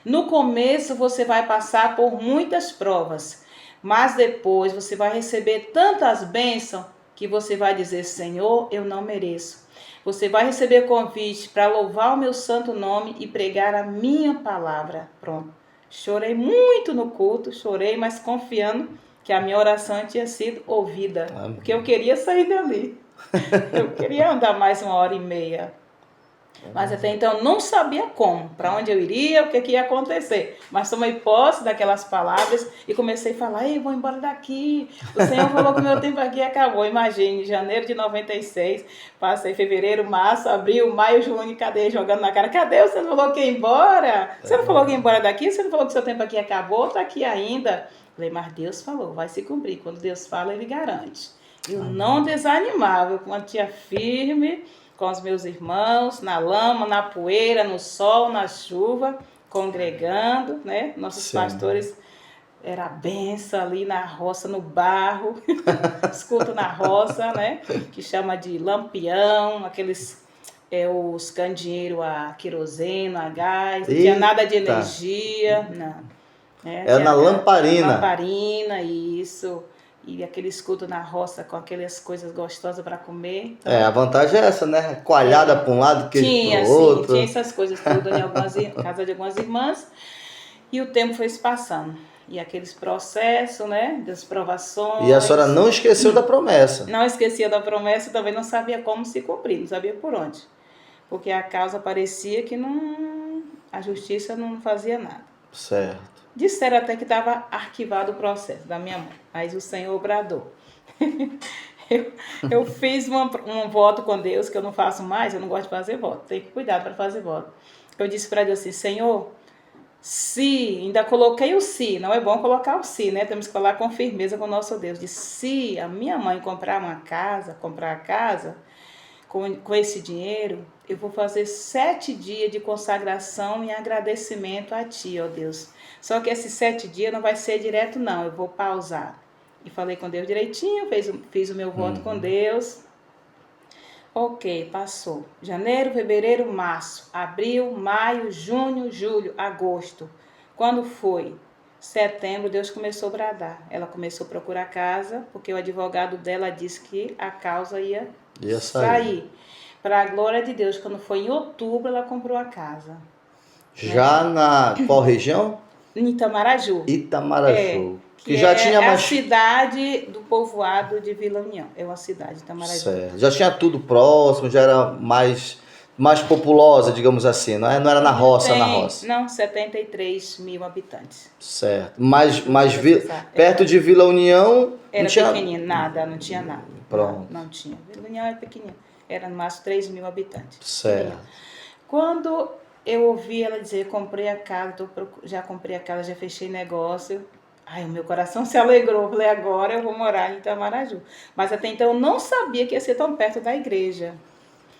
No começo você vai passar por muitas provas, mas depois você vai receber tantas bênçãos que você vai dizer: Senhor, eu não mereço. Você vai receber convite para louvar o meu santo nome e pregar a minha palavra. Pronto. Chorei muito no culto, chorei, mas confiando que a minha oração tinha sido ouvida. Amém. Porque eu queria sair dali. Eu queria andar mais 1h30. Mas até então não sabia como, para onde eu iria, o que ia acontecer. Mas tomei posse daquelas palavras e comecei a falar: ei, vou embora daqui. O Senhor falou que o meu tempo aqui acabou. Imagine, janeiro de 96, passei fevereiro, março, abril, maio, junho, cadê? Jogando na cara: cadê? Você não falou que ia embora? Você não falou que ia embora daqui? Você não falou que seu tempo aqui acabou? Está aqui ainda. Falei: mas Deus falou, vai se cumprir. Quando Deus fala, Ele garante. Eu não desanimava, eu mantinha firme com os meus irmãos, na lama, na poeira, no sol, na chuva, congregando, né? Nossos pastores era a benção ali na roça, no barro, escuta na roça, né? Que chama de lampião, aqueles, os candeeiros a queroseno, a gás, não tinha nada de energia, não. É na lamparina. Lamparina, isso. E aquele escudo na roça com aquelas coisas gostosas para comer. Então, a vantagem é essa, né? Coalhada para um lado, queijo para o outro. Tinha essas coisas tudo em casa de algumas irmãs. E o tempo foi se passando. E aqueles processos, né, das provações. E a senhora não esqueceu da promessa. Não esquecia da promessa, também não sabia como se cumprir, não sabia por onde. Porque a causa parecia que não, a justiça não fazia nada. Certo. Disseram até que estava arquivado o processo da minha mãe, mas o Senhor bradou. Eu fiz um voto com Deus, que eu não faço mais, eu não gosto de fazer voto, tenho que cuidar para fazer voto. Eu disse para Deus assim, Senhor, se, ainda coloquei o se, não é bom colocar o se, né? Temos que falar com firmeza com o nosso Deus. Disse, se a minha mãe comprar a casa, com esse dinheiro, eu vou fazer 7 dias de consagração e agradecimento a Ti, ó Deus. Só que esses 7 dias não vai ser direto, não, eu vou pausar. E falei com Deus direitinho, fiz o meu voto com Deus. Ok, passou. Janeiro, fevereiro, março, abril, maio, junho, julho, agosto. Quando foi? Setembro, Deus começou a bradar. Ela começou a procurar casa, porque o advogado dela disse que a causa ia sair. Para a glória de Deus, quando foi em outubro, ela comprou a casa. Já na qual região? Em Itamaraju. Itamaraju. Que já tinha mais... a cidade do povoado de Vila União. É uma cidade, Itamaraju. Certo. Já tinha tudo próximo, já era mais populosa, digamos assim, não é? Não era na roça, Não, 73 mil habitantes. Certo. Mas perto de Vila União... Era pequenininha, não tinha nada. Pronto. Não tinha. Vila União era pequenininha. Era no máximo 3 mil habitantes. Certo. Quando eu ouvi ela dizer, comprei a casa, já comprei a casa, já fechei negócio... Ai, o meu coração se alegrou. Falei, agora eu vou morar em Itamaraju. Mas até então eu não sabia que ia ser tão perto da igreja.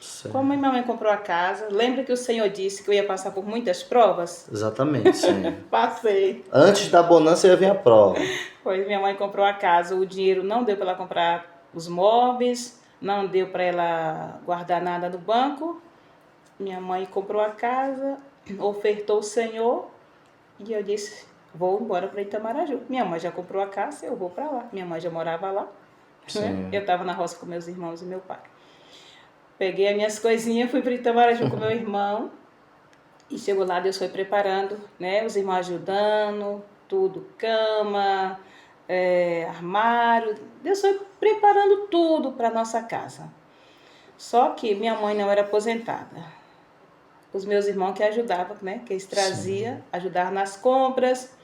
Certo. Como minha mãe comprou a casa, lembra que o Senhor disse que eu ia passar por muitas provas? Exatamente, sim. Passei. Antes da bonança ia vir a prova. Pois minha mãe comprou a casa, o dinheiro não deu para ela comprar os móveis, não deu para ela guardar nada no banco. Minha mãe comprou a casa, ofertou o Senhor e eu disse... Vou embora para Itamaraju. Minha mãe já comprou a casa, eu vou para lá. Minha mãe já morava lá. Né? Eu estava na roça com meus irmãos e meu pai. Peguei as minhas coisinhas, fui para Itamaraju com meu irmão. E chegou lá, Deus foi preparando, né? Os irmãos ajudando, tudo, cama, armário. Deus foi preparando tudo para nossa casa. Só que minha mãe não era aposentada. Os meus irmãos que ajudavam, né? Que eles traziam, ajudavam nas compras.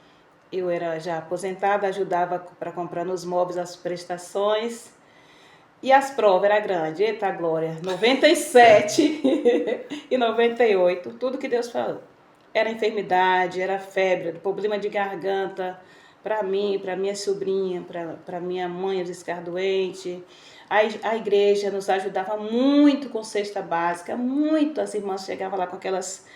Eu era já aposentada, ajudava para comprar nos móveis as prestações. E as provas eram grandes. Eita glória! 97 e 98. Tudo que Deus falou. Era enfermidade, era febre, problema de garganta. Para mim, para minha sobrinha, para minha mãe, às vezes ficar doente. A igreja nos ajudava muito com cesta básica. Muito. As irmãs chegavam lá com aquelas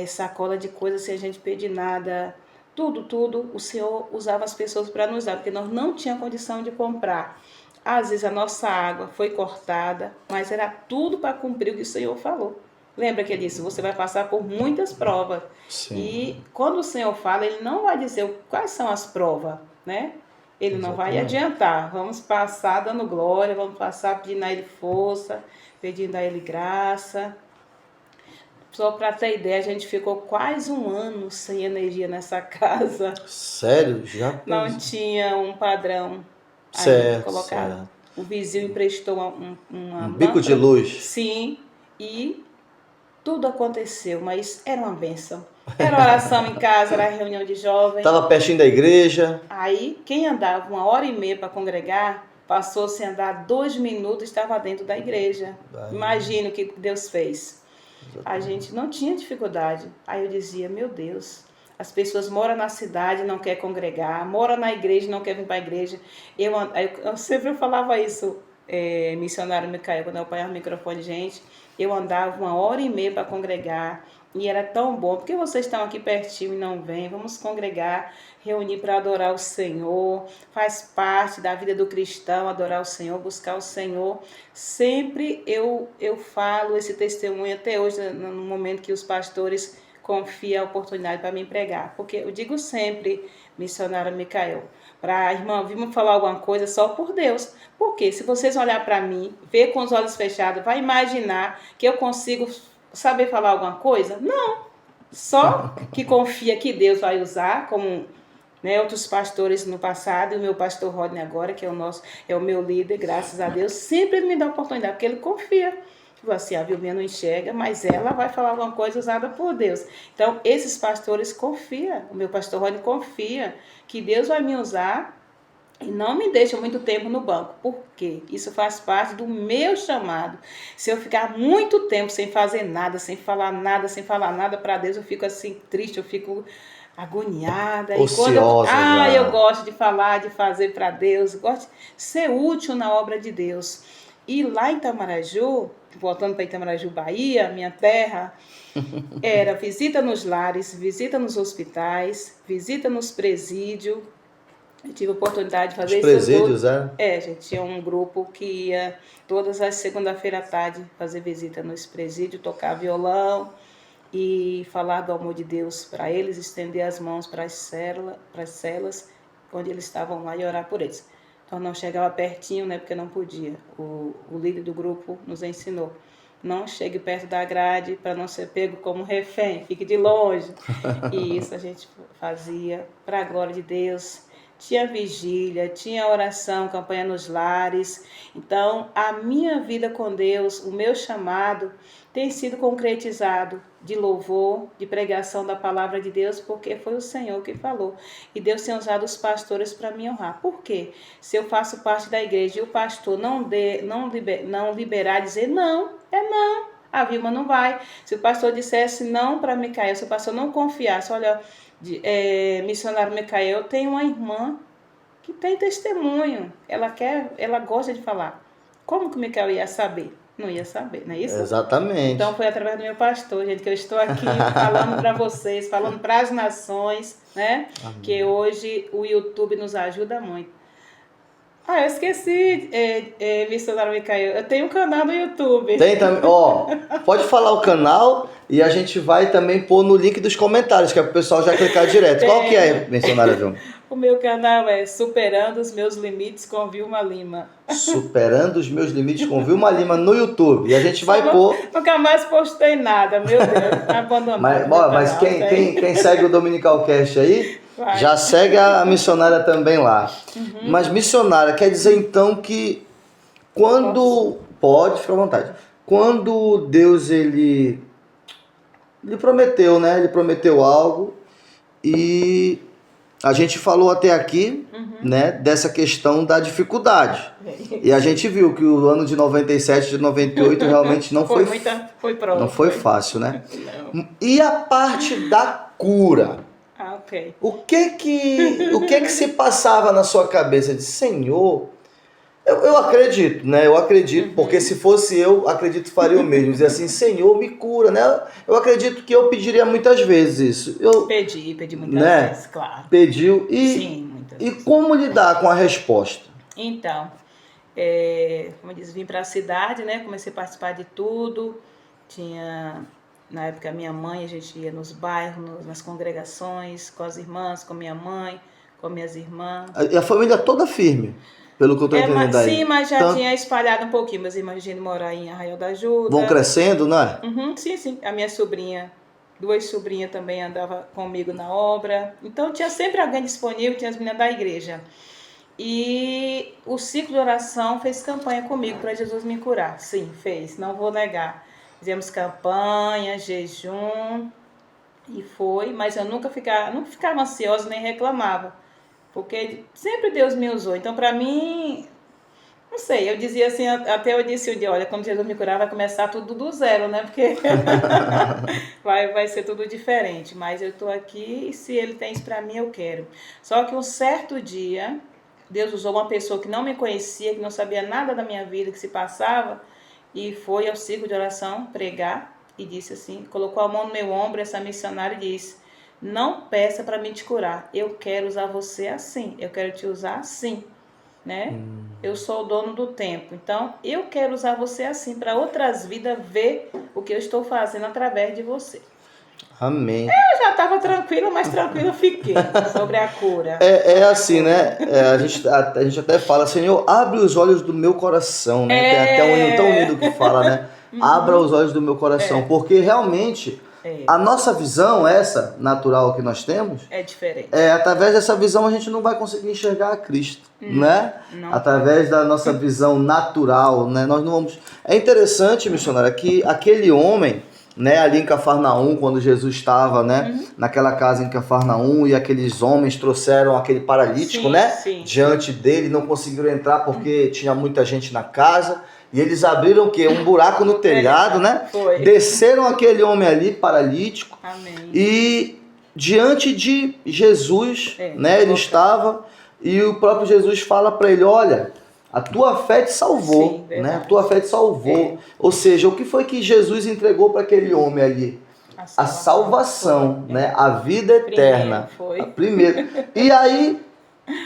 sacolas de coisas sem a gente pedir nada. Tudo, o Senhor usava as pessoas para nos dar, porque nós não tínhamos condição de comprar. Às vezes a nossa água foi cortada, mas era tudo para cumprir o que o Senhor falou. Lembra que ele disse, você vai passar por muitas provas. Sim. E quando o Senhor fala, ele não vai dizer quais são as provas, né? Ele não vai adiantar. Vamos passar dando glória, vamos passar pedindo a ele força, pedindo a ele graça. Só para ter ideia, a gente ficou quase 1 ano sem energia nessa casa. Sério? Já? Não tinha um padrão. Certo. O vizinho emprestou uma bico de luz. Sim, e tudo aconteceu, mas era uma bênção. Era oração em casa, era reunião de jovens. Estava pertinho da igreja. Aí, quem andava 1h30 para congregar, passou-se a andar 2 minutos e estava dentro da igreja. Imagina o que Deus fez. A gente não tinha dificuldade. Aí eu dizia, meu Deus, as pessoas moram na cidade e não querem congregar, moram na igreja e não querem vir para a igreja. Eu sempre falava isso, missionário Micael, quando eu apanhava o microfone, gente, eu andava 1h30 para congregar e era tão bom, porque vocês estão aqui pertinho e não vêm, vamos congregar, reunir para adorar o Senhor, faz parte da vida do cristão, adorar o Senhor, buscar o Senhor. Sempre eu falo esse testemunho até hoje, no momento que os pastores confiam a oportunidade para me pregar, porque eu digo sempre, missionário Micael, para a irmã vir me falar alguma coisa só por Deus, porque se vocês olhar para mim, ver com os olhos fechados, vai imaginar que eu consigo saber falar alguma coisa? Não, só que confia que Deus vai usar como né, outros pastores no passado, e o meu pastor Rodney agora, que é o meu líder, graças a Deus, sempre me dá oportunidade, porque ele confia. Assim, a Vilminha não enxerga, mas ela vai falar alguma coisa usada por Deus. Então, esses pastores confiam, o meu pastor Rodney confia que Deus vai me usar e não me deixa muito tempo no banco. Por quê? Isso faz parte do meu chamado. Se eu ficar muito tempo sem fazer nada, sem falar nada para Deus, eu fico assim triste, eu fico agoniada. Ociosa, eu gosto de falar, de fazer para Deus, gosto de ser útil na obra de Deus. E lá em Itamaraju, voltando para Itamaraju, Bahia, minha terra, era visita nos lares, visita nos hospitais, visita nos presídios. Eu tive a oportunidade de fazer isso. Os presídios, a gente tinha um grupo que ia todas as segunda-feira à tarde fazer visita nos presídios, tocar violão e falar do amor de Deus para eles, estender as mãos para as celas onde eles estavam lá e orar por eles. Então não chegava pertinho, né, porque não podia. O líder do grupo nos ensinou. Não chegue perto da grade para não ser pego como refém, fique de longe. E isso a gente fazia para a glória de Deus. Tinha vigília, tinha oração, campanha nos lares. Então, a minha vida com Deus, o meu chamado, tem sido concretizado de louvor, de pregação da palavra de Deus, porque foi o Senhor que falou. E Deus tem usado os pastores para me honrar. Por quê? Se eu faço parte da igreja e o pastor não liberar, dizer não, não, a Vilma não vai. Se o pastor dissesse não para Micael, se o pastor não confiasse, olha, missionário Micael, tem uma irmã que tem testemunho, ela gosta de falar. Como que o Micael ia saber? Não ia saber, não é isso? Exatamente. Então foi através do meu pastor, gente, que eu estou aqui falando para vocês, falando para as nações, né? Amém. Que hoje o YouTube nos ajuda muito. Eu esqueci, missionário Micael, eu tenho um canal no YouTube. Tem também, pode falar o canal e a gente vai também pôr no link dos comentários, que é para o pessoal já clicar direto. Qual que é, missionária Vilma? O meu canal é Superando os Meus Limites com Vilma Lima. Superando os Meus Limites com Vilma Lima no YouTube. E a gente vai pôr... Nunca mais postei nada, meu Deus. Abandonado. Mas quem segue o Dominical Cast aí, vai. Já segue a missionária também lá. Uhum. Mas missionária quer dizer então que quando... Pode, fica à vontade. Quando Deus, ele prometeu, né? Ele prometeu algo e... A gente falou até aqui, né, dessa questão da dificuldade. E a gente viu que o ano de 97, de 98 realmente não foi fácil, né? Não. E a parte da cura? Ok. O que se passava na sua cabeça? De Senhor, eu acredito, né? Eu acredito, porque se fosse eu, acredito que faria o mesmo. Dizer assim, Senhor, me cura, né? Eu acredito que eu pediria muitas vezes isso. Pedi muitas vezes, claro. Pediu. Sim, muitas vezes. E como lidar com a resposta? Então, como eu disse, vim para a cidade, né? Comecei a participar de tudo. Tinha, na época, minha mãe, a gente ia nos bairros, nas congregações, com as irmãs, com minha mãe, com minhas irmãs. E a família toda firme? Pelo que eu estou entendendo aí. Sim, mas já tinha espalhado um pouquinho. Meus irmãos iam morar em Arraial da Ajuda. Vão crescendo, não é? Sim. A minha sobrinha, 2 sobrinhas também andavam comigo na obra. Então tinha sempre alguém disponível, tinha as meninas da igreja. E o ciclo de oração fez campanha comigo para Jesus me curar. Sim, fez, não vou negar. Fizemos campanha, jejum, e foi. Mas eu nunca ficava ansiosa nem reclamava. Porque sempre Deus me usou. Então, para mim, não sei, eu dizia assim, até eu disse um dia, olha, quando Jesus me curar, vai começar tudo do zero, né? Porque vai ser tudo diferente. Mas eu estou aqui e se Ele tem isso para mim, eu quero. Só que um certo dia, Deus usou uma pessoa que não me conhecia, que não sabia nada da minha vida, que se passava, e foi ao círculo de oração pregar e disse assim, colocou a mão no meu ombro, essa missionária, e disse... Não peça para mim te curar. Eu quero usar você assim. Eu quero te usar assim, né? Eu sou o dono do tempo. Então, eu quero usar você assim para outras vidas ver o que eu estou fazendo através de você. Amém. Eu já estava tranquila, mas tranquila eu fiquei sobre a cura. É assim, né? A gente até fala, Senhor, abre os olhos do meu coração, né? Tem até um hino tão lindo que fala, né? Abra os olhos do meu coração. Porque realmente... A nossa visão, essa natural que nós temos, é diferente. Através dessa visão a gente não vai conseguir enxergar a Cristo, né? Não. Através da nossa visão natural, né? Nós não vamos... É interessante, missionária, que aquele homem, né, ali em Cafarnaum, quando Jesus estava, né, naquela casa em Cafarnaum, e aqueles homens trouxeram aquele paralítico, né, diante dele, não conseguiram entrar porque tinha muita gente na casa. E eles abriram o quê? Um buraco no telhado, né? Foi. Desceram aquele homem ali, paralítico. Amém. E diante de Jesus, né? Ele estava e o próprio Jesus fala para ele, olha, a tua fé te salvou, Sim, né? A tua fé te salvou. Ou seja, o que foi que Jesus entregou para aquele homem ali? A salvação, né? A vida eterna. Primeiro. E aí...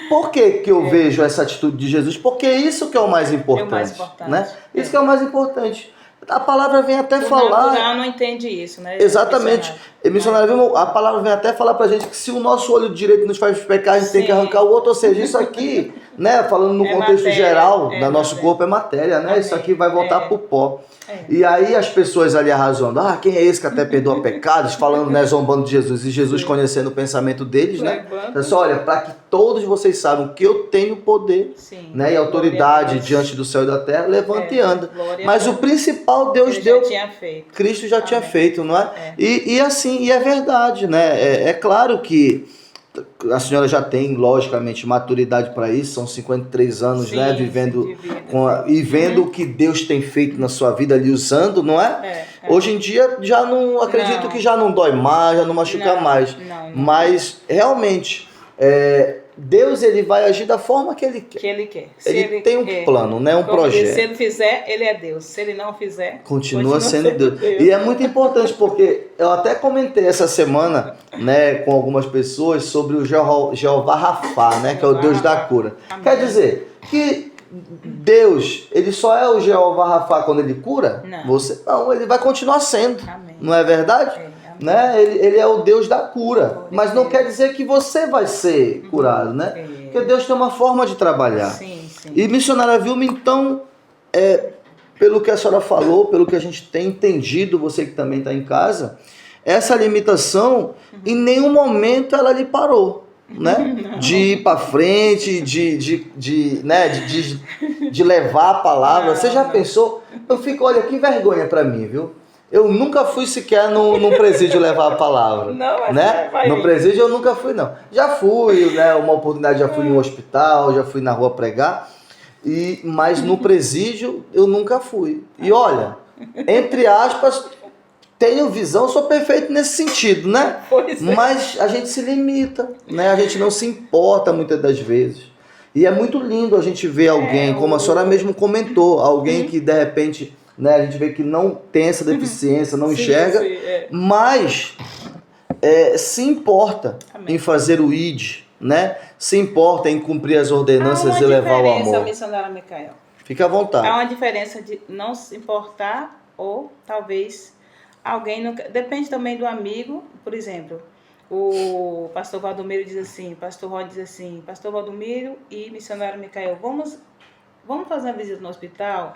Por que eu vejo essa atitude de Jesus? Porque isso que é o mais importante. Né? Isso que é o mais importante. A palavra vem até falar... O natural não entende isso, né? Exatamente. Missionário, a palavra vem até falar pra gente que se o nosso olho direito nos faz pecar, a gente tem que arrancar o outro. Ou seja, isso aqui, né, falando no contexto matéria, geral, do nosso corpo, é matéria, né? Isso aqui vai voltar pro pó. E aí as pessoas ali arrasando, quem é esse que até perdoa pecados, falando, né, zombando de Jesus, e Jesus conhecendo o pensamento deles, né? Pessoal, olha, para que todos vocês saibam que eu tenho poder, né, e autoridade diante do céu e da terra, levanta e anda. Mas o principal Deus deu, Cristo já tinha feito, não é? E assim, e é verdade, né? É claro que a senhora já tem, logicamente, maturidade para isso, são 53 anos, né, vivendo e vendo o que Deus tem feito na sua vida ali, usando, não é? Hoje em dia, já não acredito que já não dói mais, já não machuca mais. Mas, realmente, Deus, ele vai agir da forma que ele quer. Ele tem um plano, né? Um projeto. Se ele fizer, ele é Deus. Se ele não fizer, continua sendo Deus. E é muito importante porque eu até comentei essa semana, né, com algumas pessoas sobre o Jeová Rafá, né, que é o Deus da cura. Amém. Quer dizer que Deus, ele só é o Jeová Rafá quando ele cura? Não, ele vai continuar sendo. Amém. Não é verdade? Né? Ele é o Deus da cura, mas não quer dizer que você vai ser curado, né? Porque Deus tem uma forma de trabalhar. E missionária Vilma, então, pelo que a senhora falou, pelo que a gente tem entendido, você que também está em casa, essa limitação, em nenhum momento ela lhe parou, né? De ir para frente, de levar a palavra. Você já pensou? Eu fico, olha, que vergonha para mim, viu? Eu nunca fui sequer num presídio levar a palavra. Não, né? No presídio eu nunca fui, não. Já fui, né? Uma oportunidade, já fui em um hospital, já fui na rua pregar. Mas no presídio eu nunca fui. E olha, entre aspas, tenho visão, sou perfeito nesse sentido, né? Mas a gente se limita, né? A gente não se importa muitas das vezes. E é muito lindo a gente ver alguém, como a senhora mesmo comentou, alguém que de repente... Né, a gente vê que não tem essa deficiência, não enxerga, mas se importa em fazer o ID, né? Se importa em cumprir as ordenanças e levar o amor. Missionário Micael. Fica à vontade. Há uma diferença de não se importar ou talvez alguém... Depende também do amigo, por exemplo... O pastor Valdomiro diz assim, pastor Rod diz assim, pastor Valdomiro e missionário Micael, vamos fazer uma visita no hospital?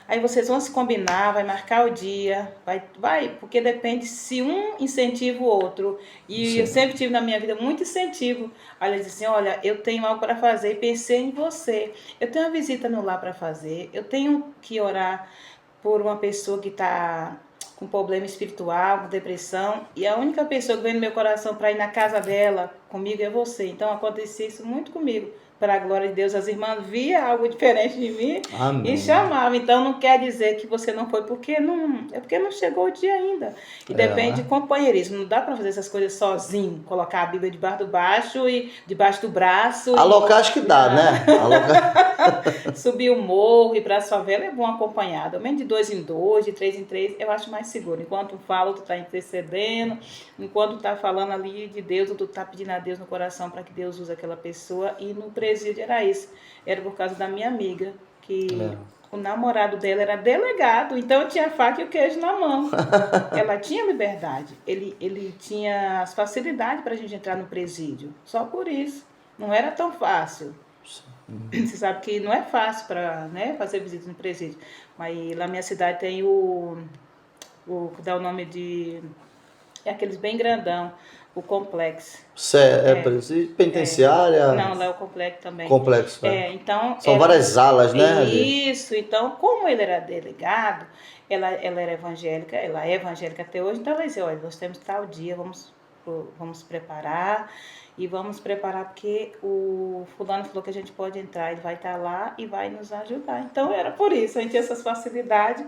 Aí vocês vão se combinar, vai marcar o dia, vai, porque depende se um incentiva o outro. E eu sempre tive na minha vida muito incentivo. Olha, diz assim, olha, eu tenho algo para fazer e pensei em você. Eu tenho uma visita no lar para fazer, eu tenho que orar por uma pessoa que está com problema espiritual, com depressão, e a única pessoa que vem no meu coração para ir na casa dela comigo é você. Então acontecia isso muito comigo. Para a glória de Deus, as irmãs via algo diferente de mim. Amém. E chamavam. Então não quer dizer que você não foi, porque não chegou o dia ainda. E depende de companheirismo. Não dá para fazer essas coisas sozinho, colocar a Bíblia debaixo do braço. Alocar acho que dá, né? Subir o morro e para a favela é bom acompanhado. Ao menos de 2 em 2, de 3 em 3, eu acho mais seguro. Enquanto fala, tu está intercedendo. Enquanto está falando ali de Deus, tu está pedindo a Deus no coração para que Deus use aquela pessoa. E no presídio era isso. Era por causa da minha amiga, que o namorado dela era delegado, então eu tinha a faca e o queijo na mão. Ela tinha liberdade. Ele tinha as facilidades para a gente entrar no presídio. Só por isso. Não era tão fácil. Você sabe que não é fácil para, né, fazer visita no presídio. Mas lá na minha cidade tem dá o nome de É aqueles bem grandão, o complexo. Penitenciária? Não, lá é o complexo também. Complexo, então... São várias alas, né? Isso, então, como ele era delegado, ela era evangélica, ela é evangélica até hoje, então ela dizia, olha, nós temos tal dia, vamos preparar, e vamos preparar porque o fulano falou que a gente pode entrar, ele vai estar lá e vai nos ajudar. Então era por isso, a gente tinha essas facilidades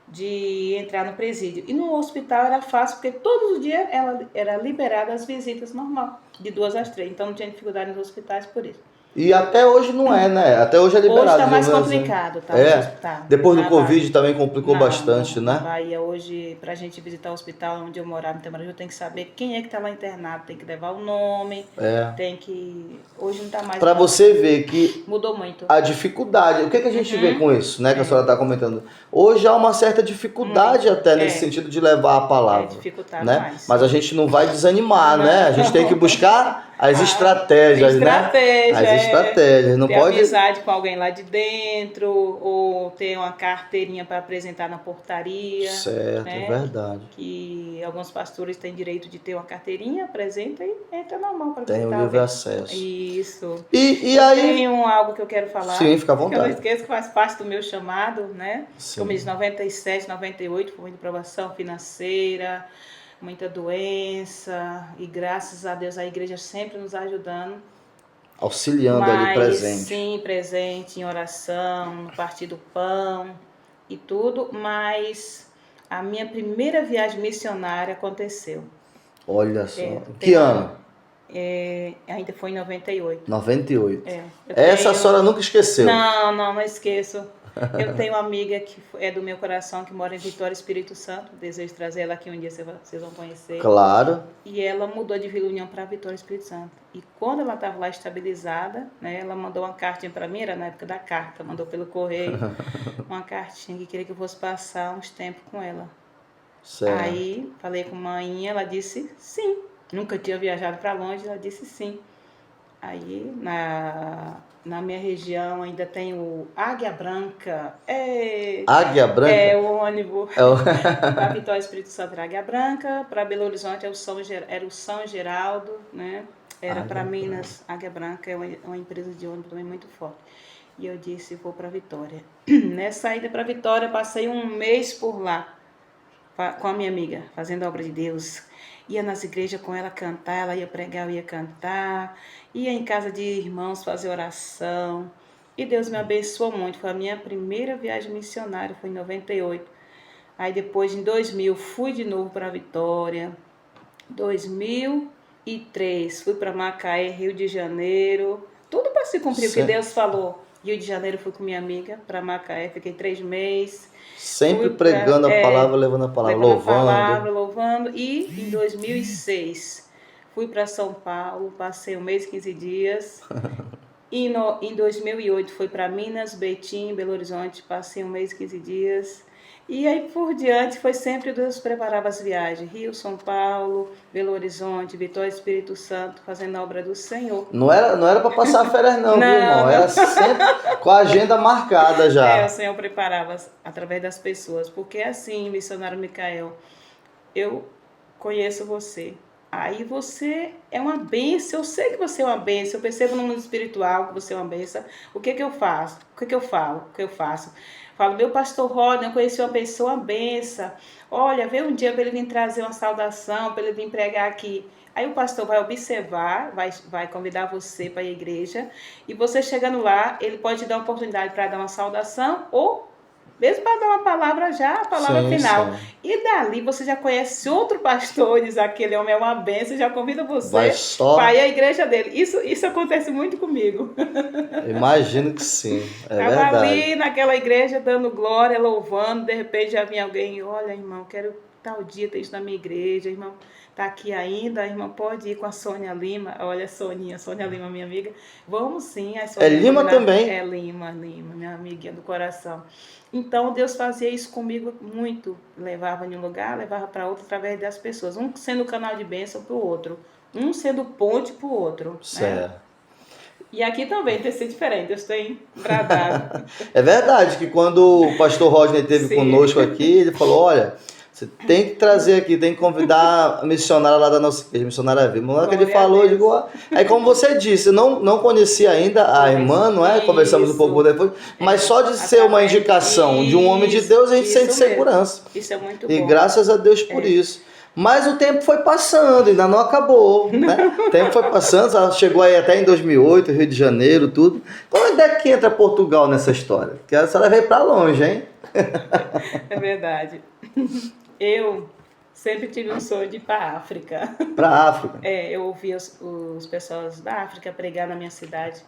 de entrar no presídio. E no hospital era fácil, porque todos os dias ela era liberada as visitas normal, de 2 às 3. Então não tinha dificuldade nos hospitais por isso. E até hoje não é, né? Até hoje é liberado. Hoje está mais complicado, tá? Depois do Covid também complicou bastante, né? Na Bahia hoje, para a gente visitar o hospital onde eu morava, em Tamaraju, tem que saber quem é que está lá internado, tem que levar o nome, tem que... Hoje não está mais... Para você ver que... Mudou muito. A dificuldade, o que a gente vê com isso, né? Que a senhora está comentando. Hoje há uma certa dificuldade até nesse sentido de levar a palavra. Dificultar né? mais. Mas a gente não vai desanimar, né? A gente tem que buscar as estratégias, né? As estratégias. Não ter pode... amizade com alguém lá de dentro, ou ter uma carteirinha para apresentar na portaria. Certo, né? É verdade. Que alguns pastores têm direito de ter uma carteirinha, apresenta e entra normal para visitar. Tem o livre acesso. Isso. E aí... Tem algo que eu quero falar. Sim, fica à vontade. Que eu não esqueço, que faz parte do meu chamado, né? Sim. Como diz, 97, 98, foi muita provação financeira, muita doença, e graças a Deus a igreja sempre nos ajudando. Auxiliando ali presente. Sim, presente em oração, no partir do pão e tudo, mas a minha primeira viagem missionária aconteceu. Olha só. Que ano? Ainda foi em 98. 98. Essa a senhora nunca esqueceu? Não esqueço. Eu tenho uma amiga que é do meu coração, que mora em Vitória, Espírito Santo. Desejo trazer ela aqui um dia, vocês vão conhecer. Claro. E ela mudou de Vila União para Vitória, Espírito Santo. E quando ela estava lá estabilizada, né, ela mandou uma cartinha para mim, era na época da carta, mandou pelo correio, uma cartinha que queria que eu fosse passar uns tempos com ela. Certo. Aí, falei com a mãe, ela disse sim. Nunca tinha viajado para longe, ela disse sim. Aí, na minha região ainda tem o Águia Branca. Águia Branca? É o ônibus. Para Vitória, Espírito Santo era Águia Branca, para Belo Horizonte era o São Geraldo, né? Era para Minas, Águia Branca, é uma empresa de ônibus também muito forte. E eu disse, vou para Vitória. Nessa ida para Vitória, passei um mês por lá, com a minha amiga, fazendo a obra de Deus. Ia nas igrejas com ela cantar, ela ia pregar, eu ia cantar. Ia em casa de irmãos fazer oração. E Deus me abençoou muito. Foi a minha primeira viagem missionária, foi em 98. Aí depois, em 2000, fui de novo para Vitória. 2003, fui para Macaé, Rio de Janeiro. Tudo para se cumprir o que Deus falou. Rio de Janeiro, fui com minha amiga para Macaé, fiquei 3 meses. Sempre pregando a palavra, levando a palavra, louvando. E em 2006, fui para São Paulo, passei 1 mês e 15 dias. E em 2008, fui para Minas, Betim, Belo Horizonte, passei 1 mês e 15 dias. E aí por diante foi sempre Deus preparava as viagens. Rio, São Paulo, Belo Horizonte, Vitória, Espírito Santo, fazendo a obra do Senhor. Não era para passar férias não, viu, irmão? Era sempre com a agenda marcada já. O Senhor preparava através das pessoas. Porque assim, missionário Micael, eu conheço você. Aí você é uma bênção, eu sei que você é uma bênção, eu percebo no mundo espiritual que você é uma bênção. O que eu faço? O que eu falo? O que eu faço? Falo, meu pastor Rodney, eu conheci uma pessoa, uma benção. Olha, veio um dia para ele vir trazer uma saudação, para ele vir pregar aqui. Aí o pastor vai observar, vai convidar você para a igreja. E você chegando lá, ele pode te dar uma oportunidade para dar uma saudação ou mesmo para dar uma palavra já, a palavra final. Sim. E dali você já conhece outro pastor, diz aquele homem é uma benção, já convida você para ir à igreja dele. Isso acontece muito comigo. Imagino que sim, Estava ali naquela igreja dando glória, louvando, de repente já vinha alguém, olha irmão, quero tal dia ter isso na minha igreja, irmão. Está aqui ainda, a irmã pode ir com a Sônia Lima. Olha, Sônia Lima, minha amiga. Vamos sim. A Sônia Lima também? É Lima, minha amiguinha do coração. Então, Deus fazia isso comigo muito. Levava em um lugar, levava para outro, através das pessoas. Um sendo canal de bênção para o outro. Um sendo ponte para o outro. Certo. Né? E aqui também tem que ser diferente, Deus tem bradado. É verdade que quando o pastor Rodney esteve conosco aqui, ele falou, olha... Você tem que trazer aqui, tem que convidar a missionária lá da nossa igreja, missionária Vilma. Na hora que ele Glória a falou, eu Deus. digo, aí como você disse, eu não conhecia ainda a irmã, não é? Conversamos um pouco depois, mas só de ser uma indicação de um homem de Deus, a gente sente segurança. Isso é muito E bom. graças a Deus por isso. Mas o tempo foi passando, ainda não acabou, né? O tempo foi passando, ela chegou aí até em 2008, Rio de Janeiro, tudo. Quando é que entra Portugal nessa história? Porque a senhora veio pra longe, hein? É verdade. Eu sempre tive um sonho de ir para a África. Para a África? Eu ouvia os pessoas da África pregar na minha cidade.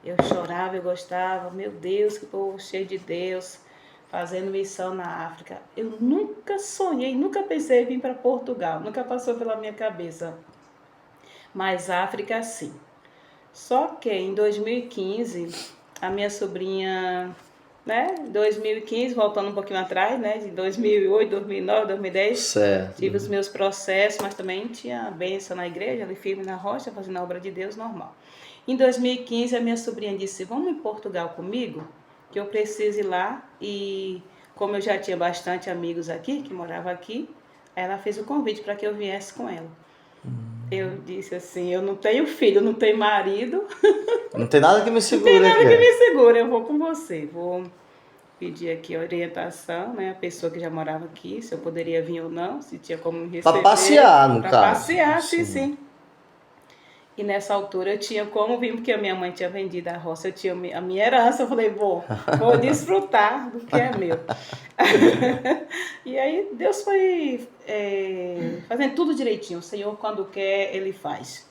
Eu chorava, eu gostava. Meu Deus, que povo cheio de Deus, fazendo missão na África. Eu nunca sonhei, nunca pensei em vir para Portugal. Nunca passou pela minha cabeça. Mas África, sim. Só que em 2015, a minha sobrinha... Né? 2015, voltando um pouquinho atrás, né? De 2008, 2009, 2010, certo. Tive os meus processos, mas também tinha bênção na igreja, ali firme na rocha, fazendo a obra de Deus normal. Em 2015, a minha sobrinha disse, vamos em Portugal comigo, que eu preciso ir lá, e como eu já tinha bastante amigos aqui, que moravam aqui, ela fez o convite para que eu viesse com ela. Eu disse assim, eu não tenho filho, não tenho marido. Não tem nada que me segure. Não tem nada que me segure, eu vou com você. Vou pedir aqui a orientação, né? A pessoa que já morava aqui, se eu poderia vir ou não, se tinha como me receber. Para passear, no caso. Para passear, sim. E nessa altura eu tinha como vir, porque a minha mãe tinha vendido a roça, eu tinha a minha herança, eu falei, vou desfrutar do que é meu. E aí Deus foi fazendo tudo direitinho, o Senhor quando quer, Ele faz.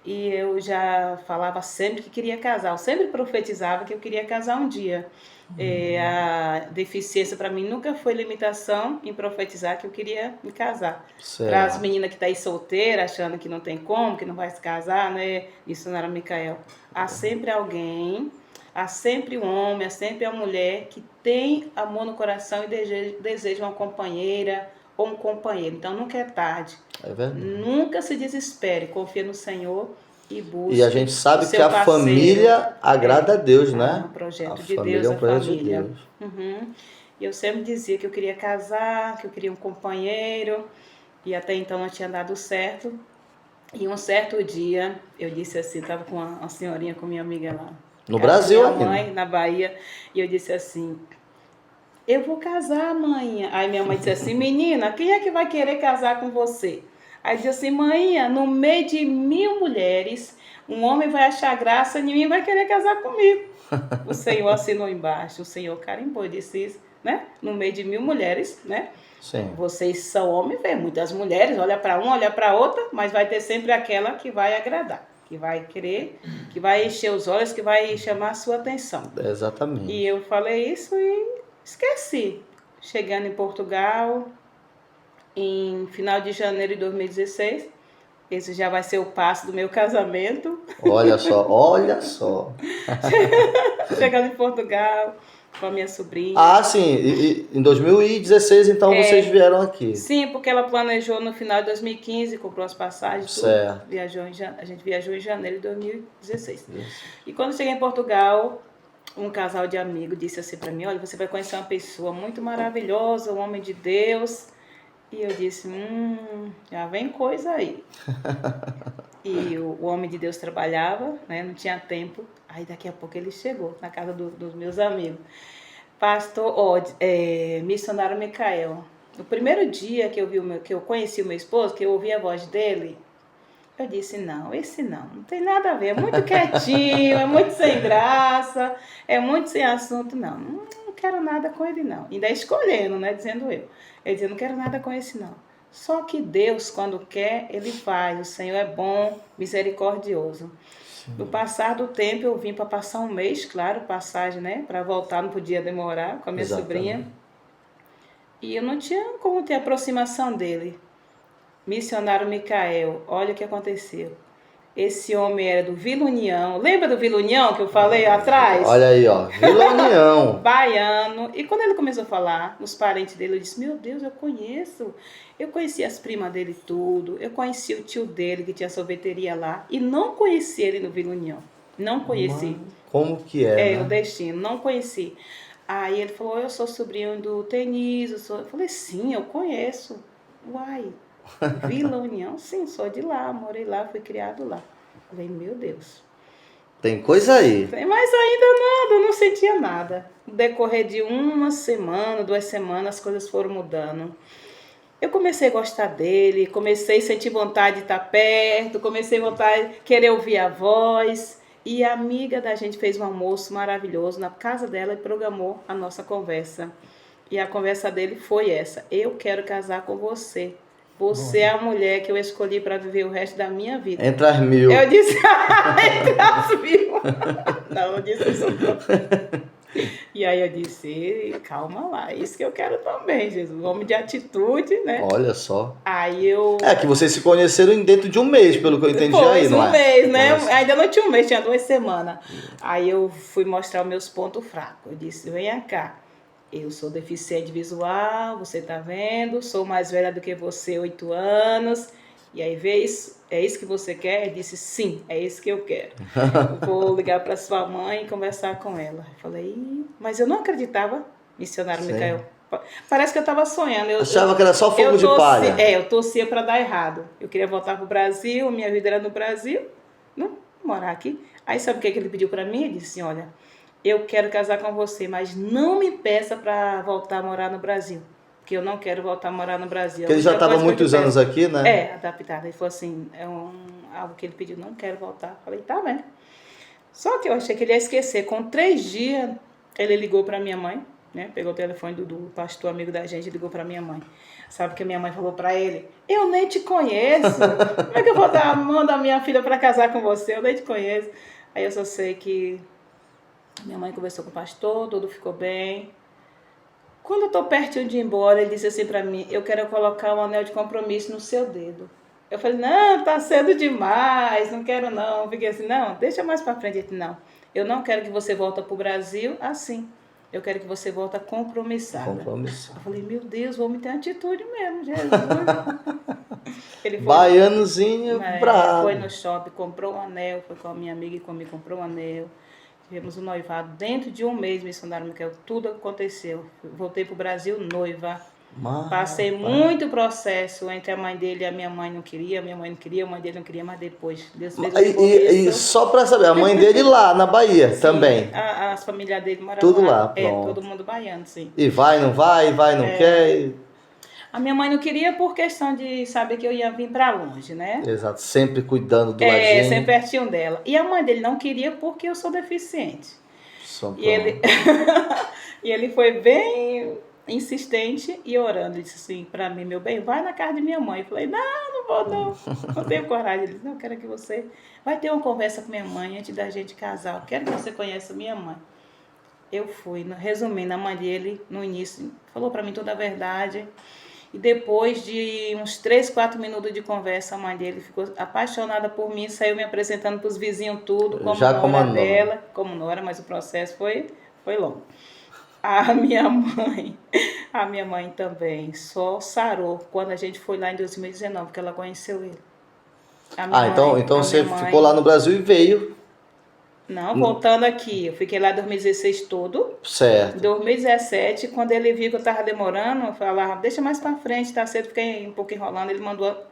E eu já falava sempre que queria casar, eu sempre profetizava que eu queria casar um dia. A deficiência para mim nunca foi limitação em profetizar que eu queria me casar. Para as meninas que estão aí solteiras, achando que não tem como, que não vai se casar, né? Isso não era Micael. Há sempre alguém, há sempre um homem, há sempre uma mulher que tem amor no coração e deseja uma companheira ou um companheiro. Então nunca é tarde. É verdade. Nunca se desespere, confia no Senhor e busque. E a gente sabe que a família agrada a Deus, né? É um projeto de família Deus, é um projeto família. de Deus. Uhum. E eu sempre dizia que eu queria casar, que eu queria um companheiro, e até então não tinha dado certo. E um certo dia, eu disse assim, estava com uma senhorinha, com minha amiga lá. No Brasil, minha mãe, na Bahia, e eu disse assim, eu vou casar, mãe. Aí minha mãe disse assim, menina, quem é que vai querer casar com você? Aí disse assim, mãe, no meio de 1000 mulheres, um homem vai achar graça em mim e vai querer casar comigo. O Senhor assinou embaixo, o Senhor carimbou e disse isso, né? No meio de 1000 mulheres, né? Sim. Vocês são homens, vê muitas mulheres, olha para uma, olha para outra, mas vai ter sempre aquela que vai agradar, que vai querer, que vai encher os olhos, que vai chamar a sua atenção. Exatamente. E eu falei isso e esqueci. Chegando em Portugal, em final de janeiro de 2016, esse já vai ser o passo do meu casamento. Olha só, olha só. Chegando em Portugal, com a minha sobrinha. Ah, sim, e em 2016 então vocês vieram aqui. Sim, porque ela planejou no final de 2015, comprou as passagens, certo. Tudo. A gente viajou em janeiro de 2016. Isso. E quando cheguei em Portugal, um casal de amigos disse assim para mim, olha, você vai conhecer uma pessoa muito maravilhosa, um homem de Deus. E eu disse, já vem coisa aí. E o homem de Deus trabalhava, né, não tinha tempo. Aí daqui a pouco ele chegou na casa dos meus amigos. Pastor, missionário Micael. No primeiro dia que eu conheci o meu esposo, que eu ouvi a voz dele, eu disse, não, esse não tem nada a ver, é muito quietinho, é muito sem graça, é muito sem assunto, não quero nada com ele não. Ainda escolhendo, né, dizendo eu. Ele dizia, não quero nada com esse não. Só que Deus, quando quer, Ele faz. O Senhor é bom, misericordioso. Sim. No passar do tempo, eu vim para passar um mês, claro, passagem, né, para voltar, não podia demorar, com a minha sobrinha. E eu não tinha como ter aproximação dele. Missionário Micael, olha o que aconteceu. Esse homem era do Vila União. Lembra do Vila União que eu falei atrás? Olha aí, ó, Vila União. Baiano. E quando ele começou a falar, os parentes dele, eu disse, meu Deus, eu conheço. Eu conheci as primas dele tudo. Eu conheci o tio dele, que tinha sorveteria lá. E não conheci ele no Vila União. Não conheci. Como que é, né? O destino, não conheci. Aí ele falou, eu sou sobrinho do Tenis, eu falei, sim, eu conheço. Uai, Vila União? Sim, sou de lá, morei lá, fui criado lá. Falei, meu Deus. Tem coisa aí. Mas ainda nada, eu não sentia nada. No decorrer de uma semana, 2 semanas, as coisas foram mudando. Eu comecei a gostar dele, comecei a sentir vontade de estar perto, comecei a vontade de querer ouvir a voz. E a amiga da gente fez um almoço maravilhoso na casa dela e programou a nossa conversa. E a conversa dele foi essa: eu quero casar com você. Você é a mulher que eu escolhi para viver o resto da minha vida. Entre as mil. Eu disse, entre as mil. Não, não disse isso não. E aí eu disse, calma lá, isso que eu quero também, Jesus. Homem de atitude, né? Olha só. Aí eu... É que vocês se conheceram dentro de um mês, pelo que eu entendi aí, não é? Um mês, né? Nossa. Ainda não tinha um mês, tinha 2 semanas. Aí eu fui mostrar os meus pontos fracos. Eu disse, venha cá. Eu sou deficiente visual, você tá vendo? Sou mais velha do que você, 8 anos. E aí, vê isso? É isso que você quer? Eu disse, sim, é isso que eu quero. Vou ligar para sua mãe e conversar com ela. Eu falei, mas eu não acreditava, missionário Sim. Micael. Parece que eu estava sonhando. Eu achava que era só fogo de palha. Eu torcia para dar errado. Eu queria voltar para o Brasil, minha vida era no Brasil, não morar aqui. Aí sabe o que ele pediu para mim? Ele disse, olha, eu quero casar com você, mas não me peça para voltar a morar no Brasil. Porque eu não quero voltar a morar no Brasil. Porque ele já estava muitos anos aqui, né? É, adaptado. Ele falou assim, algo que ele pediu, não quero voltar. Falei, tá bem. Só que eu achei que ele ia esquecer. Com 3 dias, ele ligou para minha mãe, né? Pegou o telefone do pastor amigo da gente e ligou para minha mãe. Sabe que a minha mãe falou para ele? Eu nem te conheço. Como é que eu vou dar a mão da minha filha para casar com você? Eu nem te conheço. Aí eu só sei que minha mãe conversou com o pastor, tudo ficou bem. Quando eu estou pertinho de ir embora, ele disse assim para mim, eu quero colocar um anel de compromisso no seu dedo. Eu falei, não, tá cedo demais, não quero não. Fiquei assim, não, deixa mais para frente. Ele disse, não, eu não quero que você volte para o Brasil assim. Eu quero que você volte compromissada. Eu falei, meu Deus, vou me ter atitude mesmo, Jesus. Ele foi, baianozinho bravo. Foi no shopping, comprou um anel, foi com a minha amiga e comigo, comprou um anel. Tivemos um noivado dentro de um mês, missionário Micael, tudo aconteceu. Voltei para o Brasil noiva. Passei muito processo entre a mãe dele e a minha mãe não queria, a minha mãe não queria, a mãe dele não queria, mas depois Deus fez e só para saber, a mãe dele lá na Bahia sim, também? As famílias dele moravam tudo lá. Todo mundo baiano, sim. E vai, não quer? A minha mãe não queria por questão de saber que eu ia vir para longe, né? Exato, sempre cuidando do ladinho. Sempre pertinho dela. E a mãe dele não queria porque eu sou deficiente. E ele foi bem insistente e orando. Ele disse assim para mim, meu bem, vai na casa de minha mãe. Eu falei, não vou não. Não tenho coragem. Ele disse, não, eu quero que você vai ter uma conversa com minha mãe antes da gente casar. Eu quero que você conheça minha mãe. Eu fui, resumindo, a mãe dele, no início, falou para mim toda a verdade. E depois de uns 3, 4 minutos de conversa, a mãe dele ficou apaixonada por mim, saiu me apresentando para os vizinhos tudo, como nora dela, como nora, mas o processo foi longo. A minha mãe também só sarou quando a gente foi lá em 2019, que ela conheceu ele. Então você ficou lá no Brasil e veio... Não, voltando aqui, eu fiquei lá em 2016 todo. Certo. Em 2017, quando ele viu que eu estava demorando, eu falava, deixa mais para frente, tá cedo, fiquei um pouco enrolando.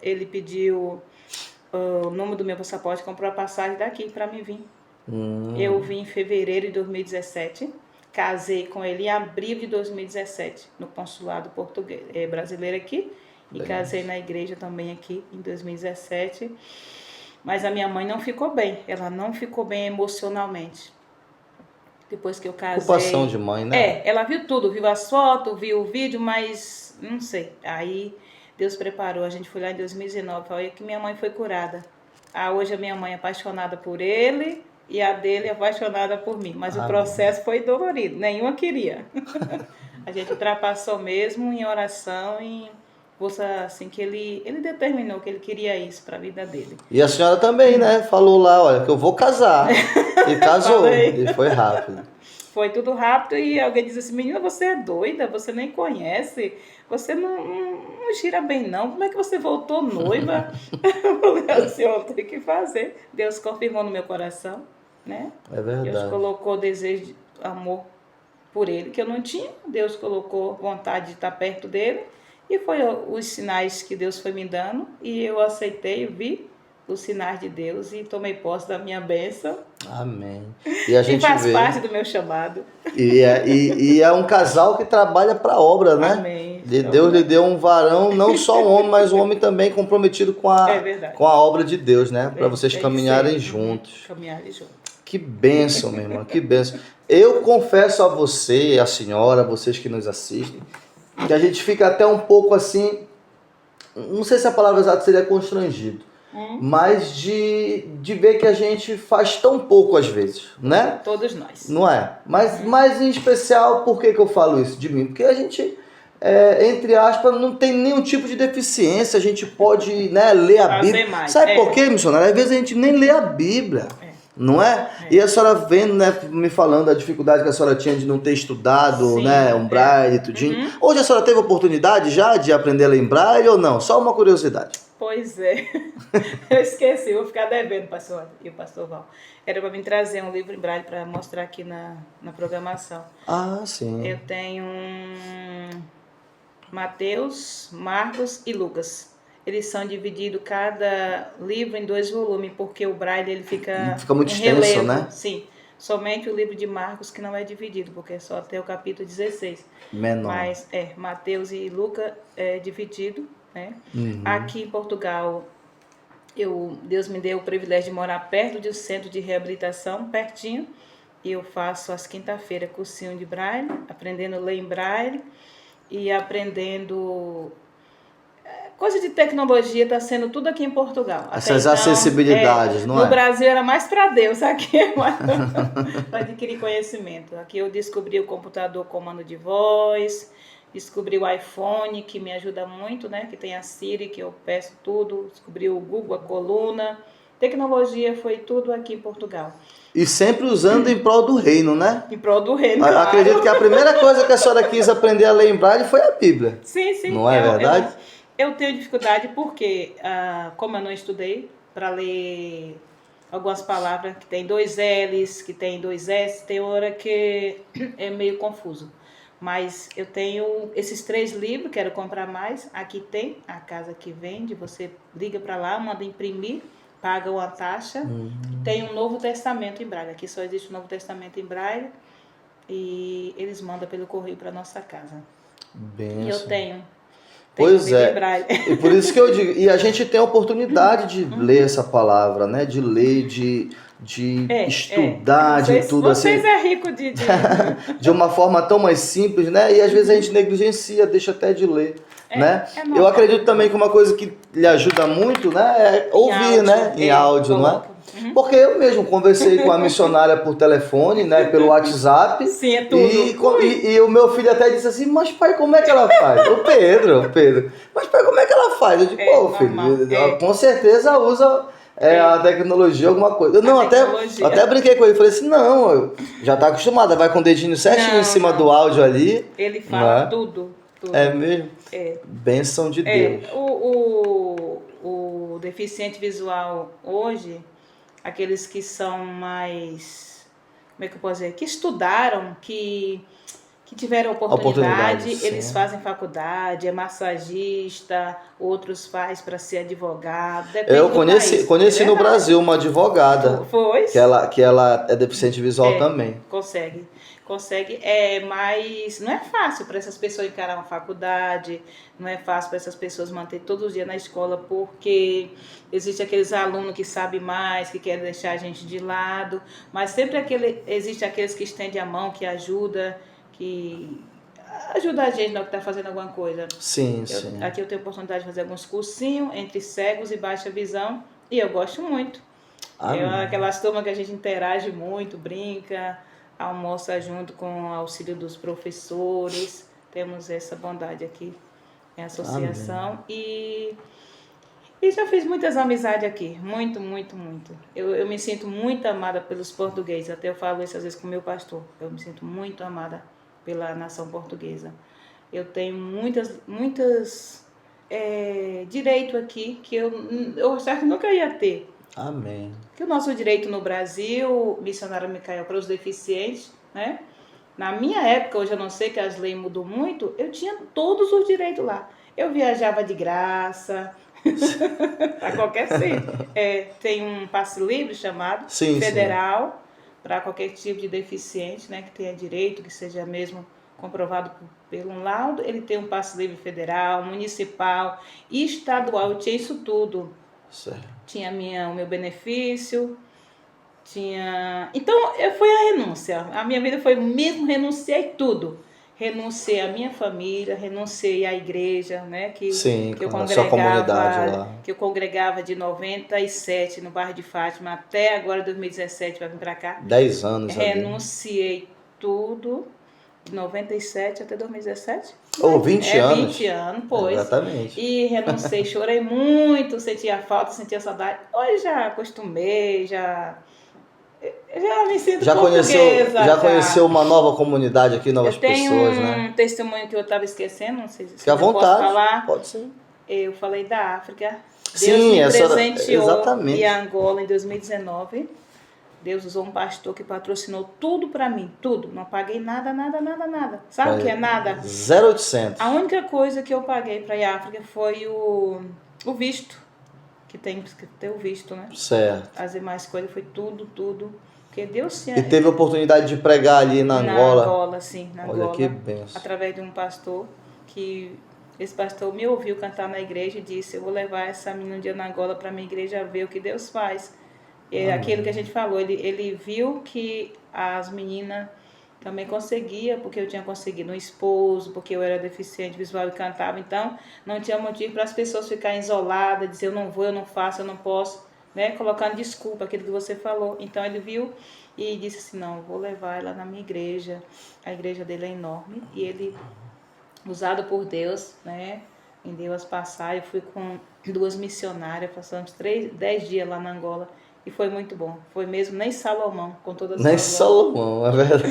Ele pediu o número do meu passaporte, comprou a passagem daqui para mim vir. Eu vim em fevereiro de 2017, casei com ele em abril de 2017, no consulado português, brasileiro aqui, e casei na igreja também aqui em 2017. Mas a minha mãe não ficou bem. Ela não ficou bem emocionalmente. Depois que eu casei... Ocupação de mãe, né? Ela viu tudo. Viu as fotos, viu o vídeo, mas não sei. Aí Deus preparou. A gente foi lá em 2019. Foi aí que minha mãe foi curada. Hoje a minha mãe é apaixonada por ele e a dele é apaixonada por mim. Mas o processo foi dolorido. Nenhuma queria. A gente ultrapassou mesmo em oração e... assim, que ele determinou que ele queria isso para a vida dele. E a senhora também, né? Falou lá, olha, que eu vou casar. E casou. E foi rápido. Foi tudo rápido e alguém disse assim, menina, você é doida, você nem conhece, você não gira bem não, como é que você voltou noiva? Eu falei assim, eu tenho que fazer. Deus confirmou no meu coração, né? É verdade. Deus colocou desejo de amor por ele, que eu não tinha. Deus colocou vontade de estar perto dele. E foi os sinais que Deus foi me dando. E eu aceitei, vi os sinais de Deus e tomei posse da minha bênção. Amém. E a gente faz parte do meu chamado. E é um casal que trabalha para a obra, né? Amém. Deus lhe deu um varão, não só um homem, mas um homem também comprometido com a obra de Deus, né? Para vocês caminharem juntos. Caminharem juntos. Que bênção, minha irmã, que bênção. Eu confesso a você, a senhora, vocês que nos assistem, que a gente fica até um pouco assim, não sei se a palavra exata seria constrangido, mas de ver que a gente faz tão pouco às vezes, né? Todos nós. Não é? Mas em especial, por que eu falo isso de mim? Porque a gente, entre aspas, não tem nenhum tipo de deficiência, a gente pode, né, ler a Bíblia. Mais. Sabe por quê, missionário? Às vezes a gente nem lê a Bíblia. Não é? E a senhora vendo, né, me falando da dificuldade que a senhora tinha de não ter estudado, né, um braille e tudinho. Hoje a senhora teve oportunidade já de aprender a ler em braille ou não? Só uma curiosidade. Pois é. Eu esqueci, vou ficar devendo, pastor e o pastor Val. Era para me trazer um livro em braille para mostrar aqui na programação. Ah, sim. Eu tenho Mateus, Marcos e Lucas. Eles são divididos, cada livro, em 2 volumes, porque o braille ele fica muito extenso, relevo, né? Sim. Somente o livro de Marcos que não é dividido, porque é só até o capítulo 16. Menor. Mas Mateus e Lucas é dividido, né? Aqui em Portugal, Deus me deu o privilégio de morar perto de um centro de reabilitação, pertinho. E eu faço às quinta-feiras cursinho de braille, aprendendo a ler em braille e aprendendo... Coisa de tecnologia está sendo tudo aqui em Portugal. Essas acessibilidades, não é? No Brasil era mais para Deus, aqui é mais para adquirir conhecimento. Aqui eu descobri o computador comando de voz, descobri o iPhone, que me ajuda muito, né? Que tem a Siri, que eu peço tudo. Descobri o Google, a coluna. Tecnologia foi tudo aqui em Portugal. E sempre usando em prol do reino, né? Em prol do reino, claro. Acredito que a primeira coisa que a senhora quis aprender a ler em braille foi a Bíblia. Sim, sim. Não é verdade? Eu tenho dificuldade porque, como eu não estudei, para ler algumas palavras que tem 2 L's, que tem 2 S, tem hora que é meio confuso. Mas eu tenho esses 3 livros, quero comprar mais. Aqui tem a casa que vende, você liga para lá, manda imprimir, paga uma taxa. Tem um Novo Testamento em braille. Aqui só existe o Novo Testamento em braille e eles mandam pelo correio para nossa casa. Benção. E eu tenho. Pois é, e por isso que eu digo, e a gente tem a oportunidade de ler essa palavra, né? De ler, de estudar, de tudo assim. Vocês é rico de... de uma forma tão mais simples, né? E às vezes a gente negligencia, deixa até de ler, né? Eu acredito também que uma coisa que lhe ajuda muito, né? É ouvir, né? Em áudio, não é? Porque eu mesmo conversei com a missionária por telefone, né, pelo WhatsApp. Sim, é tudo. E o meu filho até disse assim, mas pai, como é que ela faz? O Pedro. Mas pai, como é que ela faz? Eu digo, filho, com certeza usa a tecnologia, alguma coisa. Até brinquei com ele, falei assim, não, já tá acostumada, vai com o dedinho certinho em cima do áudio ali. Ele fala tudo. É mesmo? Bênção de Deus. O deficiente visual hoje... Aqueles que são mais, como é que eu posso dizer, que estudaram, que tiveram oportunidade eles fazem faculdade, é massagista, outros fazem para ser advogado. Eu conheci no Brasil uma advogada. Foi? Que ela é deficiente visual também. Consegue, mas não é fácil para essas pessoas encarar uma faculdade, não é fácil para essas pessoas manter todos os dias na escola, porque existe aqueles alunos que sabem mais, que querem deixar a gente de lado, mas sempre existe aqueles que estendem a mão, que ajuda a gente na hora que está fazendo alguma coisa. Sim. Aqui eu tenho a oportunidade de fazer alguns cursinhos entre cegos e baixa visão, e eu gosto muito. Aquelas turmas que a gente interage muito, brinca, almoça junto com o auxílio dos professores. Temos essa bondade aqui em associação. E já fiz muitas amizades aqui, muito. Eu me sinto muito amada pelos portugueses, até eu falo isso às vezes com o meu pastor. Eu me sinto muito amada pela nação portuguesa. Eu tenho muitas direitos aqui que eu achava que nunca ia ter. Amém. Que o nosso direito no Brasil, missionário Micael para os deficientes, né? Na minha época, hoje eu não sei que as leis mudou muito, eu tinha todos os direitos lá. Eu viajava de graça, para qualquer sítio. Tem um passe livre chamado federal, para qualquer tipo de deficiente, né, que tenha direito, que seja mesmo comprovado pelo um laudo. Ele tem um passe livre federal, municipal e estadual. Eu tinha isso tudo. Certo. Tinha o meu benefício, Então, foi a renúncia. A minha vida foi mesmo, renunciei tudo. Renunciei à minha família, renunciei à igreja, né, que eu congregava, sua comunidade lá. Que eu congregava de 97 no bairro de Fátima até agora 2017 para vir para cá. 10 anos. Renunciei tudo de 97 até 2017. Ou 20 anos. 20 anos, pois. Exatamente. E renunciei, chorei muito, sentia falta, sentia saudade. Hoje já acostumei, já me sinto portuguesa. Já conheceu uma nova comunidade aqui, novas pessoas, né? Tem um testemunho que eu estava esquecendo, não sei se Fique à vontade, posso falar. Pode ser. Eu falei da África. Deus me presenteou em Angola em 2019. Deus usou um pastor que patrocinou tudo para mim, tudo. Não paguei nada. Sabe o que é nada? 0,800. A única coisa que eu paguei para ir à África foi o visto. Que tem que ter o visto, né? Certo. As demais coisas foi tudo. Porque Deus tinha... E teve a oportunidade de pregar ali na Angola? Na Angola, sim. Na Angola. Olha que benção. Através de um pastor que... Esse pastor me ouviu cantar na igreja e disse: eu vou levar essa menina um dia na Angola para minha igreja ver o que Deus faz. E aquilo que a gente falou, ele viu que as meninas também conseguiam, porque eu tinha conseguido um esposo, porque eu era deficiente visual e cantava. Então, não tinha motivo para as pessoas ficarem isoladas, dizer eu não vou, eu não faço, eu não posso, né? Colocando desculpa, aquilo que você falou. Então, ele viu e disse assim: não, eu vou levar ela na minha igreja. A igreja dele é enorme e ele... usado por Deus, né? Em Deus passar, eu fui com 2 missionárias, passamos 10 dias lá na Angola e foi muito bom. Foi mesmo, nem Salomão, com toda a Nem Salomão, é verdade.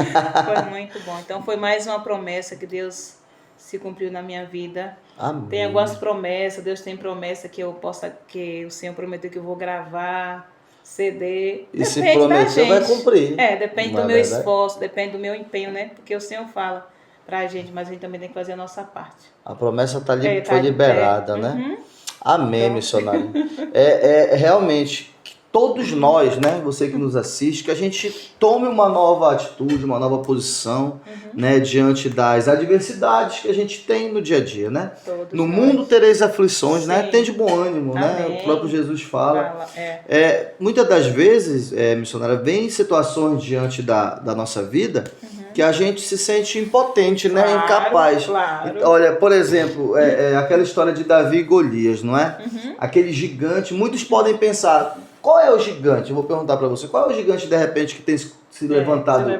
Foi muito bom. Então foi mais uma promessa que Deus se cumpriu na minha vida. Amém. Tem algumas promessas, Deus tem promessa que o Senhor prometeu que eu vou gravar, CD. E se prometeu, vai cumprir. Depende do meu esforço, depende do meu empenho, né? Porque o Senhor fala pra gente, mas a gente também tem que fazer a nossa parte. A promessa foi liberada, né? Uhum. Amém, então... missionário. Realmente, que todos nós, né? Você que nos assiste, que a gente tome uma nova atitude, uma nova posição, né? Diante das adversidades que a gente tem no dia a dia, né? No mundo tereis aflições, né? Tem de bom ânimo, né? O próprio Jesus fala. Muitas das vezes, missionária, vem situações diante da nossa vida que a gente se sente impotente, né? Incapaz. Claro. Olha, por exemplo, aquela história de Davi e Golias, não é? Aquele gigante, muitos podem pensar, qual é o gigante? Eu vou perguntar para você, qual é o gigante de repente que tem se levantado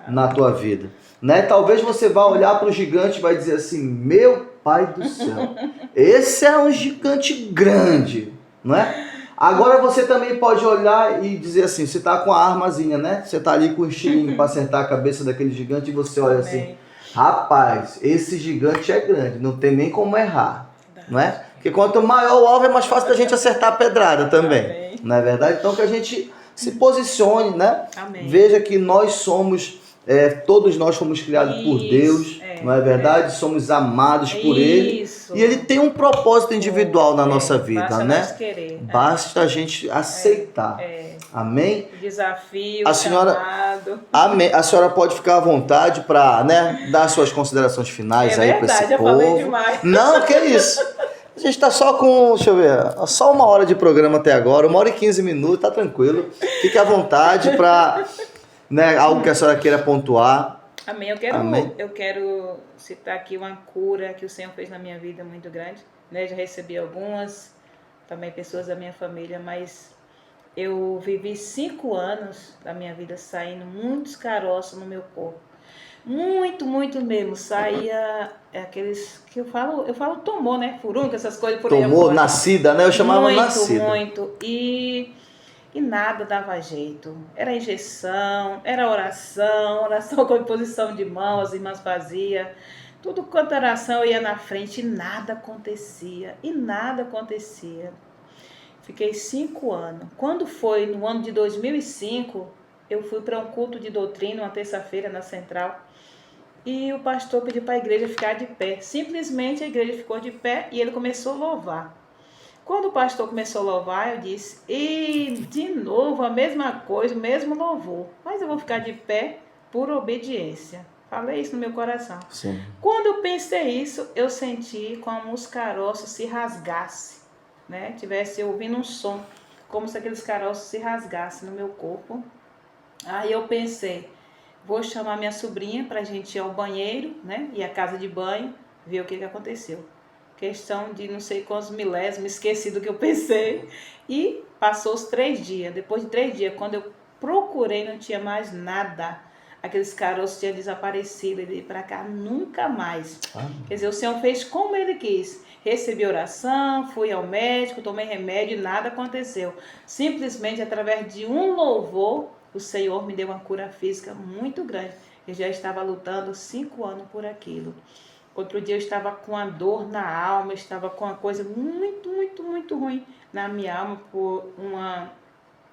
na tua vida? Né? Talvez você vá olhar para o gigante e vai dizer assim, meu pai do céu, esse é um gigante grande, não é? Agora você também pode olhar e dizer assim, você tá com a armazinha, né? Você tá ali com o estilingue para acertar a cabeça daquele gigante e você olha assim, rapaz, esse gigante é grande, não tem nem como errar, não é? Porque quanto maior o alvo é mais fácil da gente acertar a pedrada também, não é verdade? Então que a gente se posicione, né? Veja que nós somos... todos nós fomos criados por Deus, não é verdade? Somos amados por Ele. E Ele tem um propósito individual na nossa vida, basta né? Nós querer, basta a gente aceitar. Amém? Desafio, a senhora, chamado. Amém. A senhora pode ficar à vontade para, né, dar suas considerações finais aí para esse povo. Falei demais. Não, que isso. A gente está só com, deixa eu ver, só 1 hora de programa até agora, 1 hora e 15 minutos, tá tranquilo. Fique à vontade para... Né, algo que a senhora queira pontuar. Amém. Eu quero citar aqui uma cura que o Senhor fez na minha vida muito grande. Né? Já recebi algumas, também pessoas da minha família, mas eu vivi 5 anos da minha vida saindo muitos caroços no meu corpo. Muito mesmo. Saía aqueles que eu falo tumor, né? Furúnculo, essas coisas por aí. Tumor, nascida, né? Eu chamava nascida. Muito. E nada dava jeito. Era injeção, era oração com imposição de mão, as irmãs faziam. Tudo quanto era oração, eu ia na frente e nada acontecia. Fiquei 5 anos. Quando foi no ano de 2005, eu fui para um culto de doutrina, uma terça-feira na Central. E o pastor pediu para a igreja ficar de pé. Simplesmente a igreja ficou de pé e ele começou a louvar. Quando o pastor começou a louvar, eu disse, e de novo a mesma coisa, o mesmo louvor. Mas eu vou ficar de pé por obediência. Falei isso no meu coração. Sim. Quando eu pensei isso, eu senti como os caroços se rasgassem, né? Tivesse ouvindo um som, como se aqueles caroços se rasgassem no meu corpo. Aí eu pensei, vou chamar minha sobrinha para a gente ir ao banheiro, né? Ir à casa de banho, ver o que aconteceu. Questão de não sei quantos milésimos, esqueci do que eu pensei. E passou os 3 dias. Depois de 3 dias, quando eu procurei, não tinha mais nada. Aqueles caroços tinham desaparecido. Ele veio para cá nunca mais. Quer dizer, o Senhor fez como Ele quis. Recebi oração, fui ao médico, tomei remédio e nada aconteceu. Simplesmente através de um louvor, o Senhor me deu uma cura física muito grande. Eu já estava lutando 5 anos por aquilo. Outro dia eu estava com a dor na alma, estava com uma coisa muito, muito, muito ruim na minha alma por uma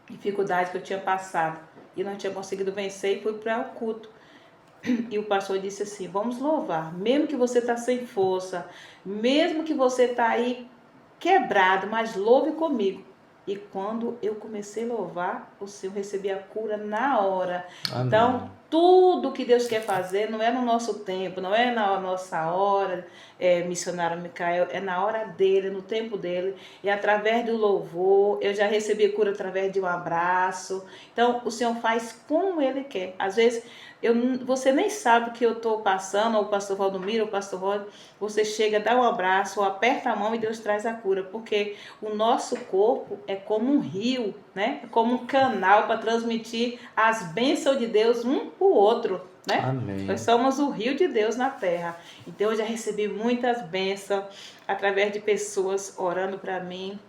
dificuldade que eu tinha passado. E não tinha conseguido vencer e fui para o culto. E o pastor disse assim, vamos louvar, mesmo que você está sem força, mesmo que você está aí quebrado, mas louve comigo. E quando eu comecei a louvar, o Senhor recebia a cura na hora. Amém. Então, tudo que Deus quer fazer não é no nosso tempo, não é na nossa hora, missionário Micael, é na hora dele, no tempo dele. E através do louvor, eu já recebi cura através de um abraço. Então, o Senhor faz como Ele quer. Às vezes, você nem sabe o que eu estou passando, ou o pastor Valdomiro, ou o pastor Rod, você chega, dá um abraço, ou aperta a mão e Deus traz a cura, porque o nosso corpo é como um rio, né? É como um canal para transmitir as bênçãos de Deus um para o outro, né? Amém. Nós somos o rio de Deus na terra. Então eu já recebi muitas bênçãos através de pessoas orando para mim.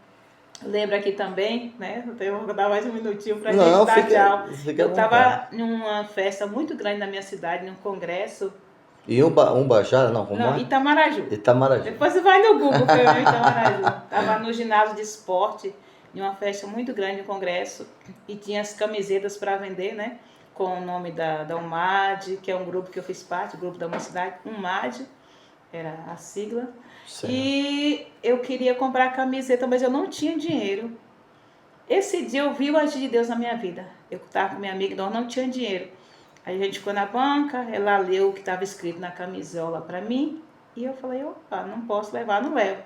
Lembra aqui também, né? Eu vou dar mais um minutinho para a gente dar tchau. Eu estava em uma festa muito grande na minha cidade, num congresso. E Baixada? Não, como não, é? Itamaraju. Itamaraju. Depois você vai no Google, foi em Itamaraju. Estava no ginásio de esporte, em uma festa muito grande, um congresso, e tinha as camisetas para vender, né? Com o nome da UMAD, que é um grupo que eu fiz parte, o grupo da mocidade, UMAD, era a sigla. Certo. E eu queria comprar a camiseta, mas eu não tinha dinheiro. Esse dia eu vi o agir de Deus na minha vida. Eu estava com minha amiga, nós não tinha dinheiro. Aí a gente ficou na banca, ela leu o que estava escrito na camisola para mim, e eu falei, opa, não posso levar, não levo.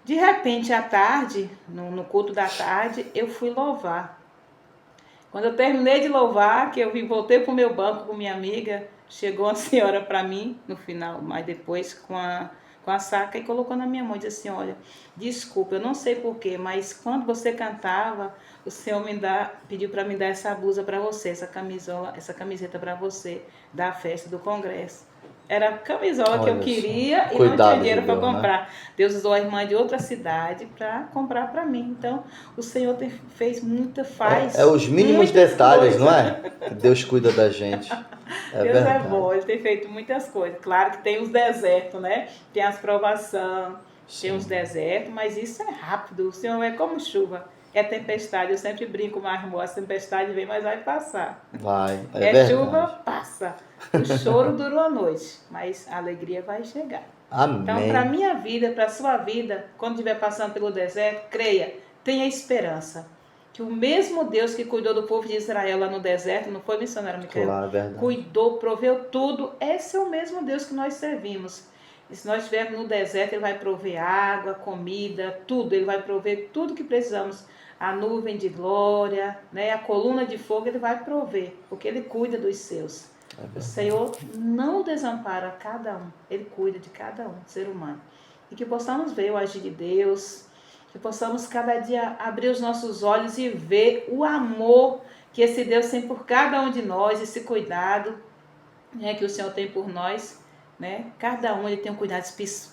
De repente, à tarde, no culto da tarde, eu fui louvar. Quando eu terminei de louvar, que eu voltei para o meu banco com minha amiga, chegou uma senhora para mim, no final, mas depois com a saca, e colocou na minha mão e disse assim, olha, desculpa, eu não sei porquê, mas quando você cantava, o Senhor pediu para me dar essa blusa para você, essa camiseta para você, da festa do congresso. Era a camisola que eu queria e não tinha dinheiro para comprar. Né? Deus usou a irmã de outra cidade para comprar para mim. Então, o Senhor fez faz os mínimos detalhes, coisas. Não é? Que Deus cuida da gente. Deus verdade. É bom, Ele tem feito muitas coisas. Claro que tem os desertos, né? Tem as provações, tem os desertos, mas isso é rápido. O Senhor é como chuva. É tempestade, eu sempre brinco mais, amor, a tempestade vem, mas vai passar. Vai, chuva, passa. O choro dura uma noite, mas a alegria vai chegar. Amém. Então, para a minha vida, para a sua vida, quando estiver passando pelo deserto, creia, tenha esperança. Que o mesmo Deus que cuidou do povo de Israel lá no deserto, não foi missionário Micael? Claro, verdade. Cuidou, proveu tudo. Esse é o mesmo Deus que nós servimos. E se nós estivermos no deserto, Ele vai prover água, comida, tudo. Ele vai prover tudo que precisamos. A nuvem de glória, né? A coluna de fogo, Ele vai prover, porque Ele cuida dos seus. O Senhor não desampara cada um, Ele cuida de cada um, ser humano. E que possamos ver o agir de Deus, que possamos cada dia abrir os nossos olhos e ver o amor que esse Deus tem por cada um de nós, esse cuidado, né, que o Senhor tem por nós, né? Cada um Ele tem um cuidado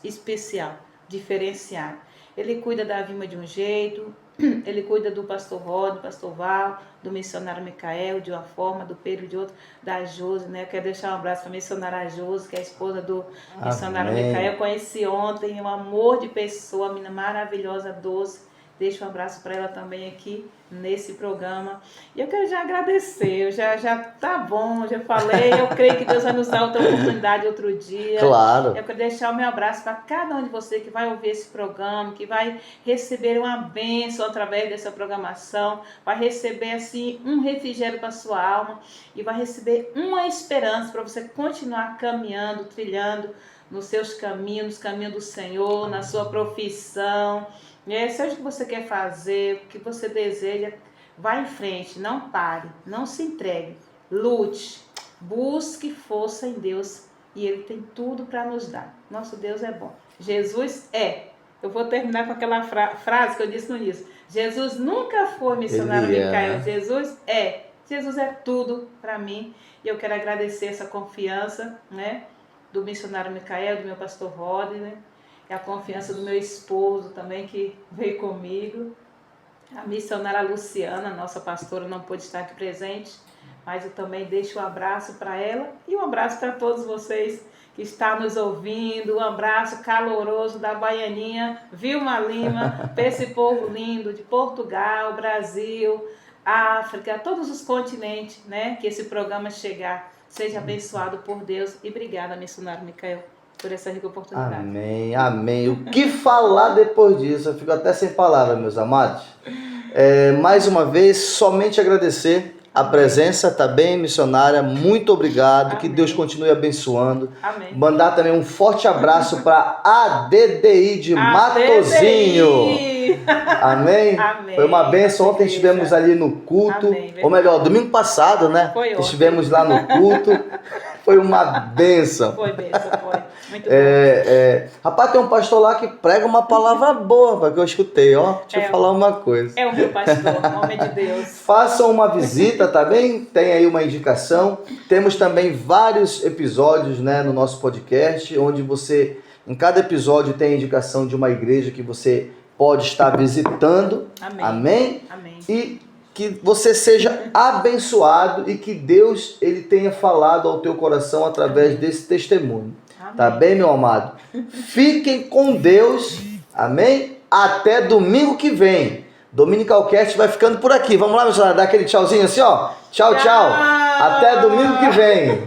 especial, diferenciado. Ele cuida da Vilma de um jeito, Ele cuida do pastor Rod, do pastor Val, do missionário Micael de uma forma, do Pedro de outra, da Josi, né? Eu quero deixar um abraço para a missionária Josi, que é a esposa do missionário Micael. Eu conheci ontem, um amor de pessoa, uma menina maravilhosa, doce, Deixo um abraço para ela também aqui nesse programa. E eu quero já agradecer, já tá bom, já falei, eu creio que Deus vai nos dar outra oportunidade outro dia. Claro. Eu quero deixar o meu abraço para cada um de vocês que vai ouvir esse programa, que vai receber uma bênção através dessa programação, vai receber assim um refrigério para sua alma e vai receber uma esperança para você continuar caminhando, trilhando nos seus caminhos, no caminho do Senhor, na sua profissão. Seja o que você quer fazer, o que você deseja, vá em frente, não pare, não se entregue, lute, busque força em Deus e Ele tem tudo para nos dar. Nosso Deus é bom. Jesus é. Eu vou terminar com aquela frase que eu disse no início. Jesus nunca foi missionário Micael, Jesus é. Jesus é tudo para mim e eu quero agradecer essa confiança, né, do missionário Micael, do meu pastor Rodney, a confiança do meu esposo também, que veio comigo. A missionária Luciana, nossa pastora, não pôde estar aqui presente, mas eu também deixo um abraço para ela e um abraço para todos vocês que estão nos ouvindo. Um abraço caloroso da Baianinha, Vilma Lima, para esse povo lindo de Portugal, Brasil, África, todos os continentes, né? Que esse programa chegar. Seja abençoado por Deus e obrigada, missionário Micael, por essa rica oportunidade. Amém, amém. O que falar depois disso? Eu fico até sem palavras, meus amados. Mais uma vez, somente agradecer a presença, tá bem, missionária? Muito obrigado. Amém. Que Deus continue abençoando. Amém. Mandar também um forte abraço para a DDI de Matozinho. Amém? Amém. Foi uma bênção. Ontem estivemos ali no culto. Amém. Ou melhor, domingo passado, né? Foi ontem. Estivemos lá no culto. Foi uma bênção. Foi bênção, foi. Muito bom. Rapaz, tem um pastor lá que prega uma palavra boa, que eu escutei, ó. Deixa eu falar uma coisa. É o meu pastor, homem de Deus. Façam uma visita, tá bem? Tem aí uma indicação. Temos também vários episódios, né, no nosso podcast, onde você, em cada episódio, tem a indicação de uma igreja que você pode estar visitando. Amém. Amém? Amém. E que você seja abençoado e que Deus ele tenha falado ao teu coração através desse testemunho. Amém. Tá bem, meu amado? Fiquem com Deus. Amém? Até domingo que vem. Dominical Cast vai ficando por aqui. Vamos lá, missionário, dar aquele tchauzinho assim, ó. Tchau, tchau. Até domingo que vem.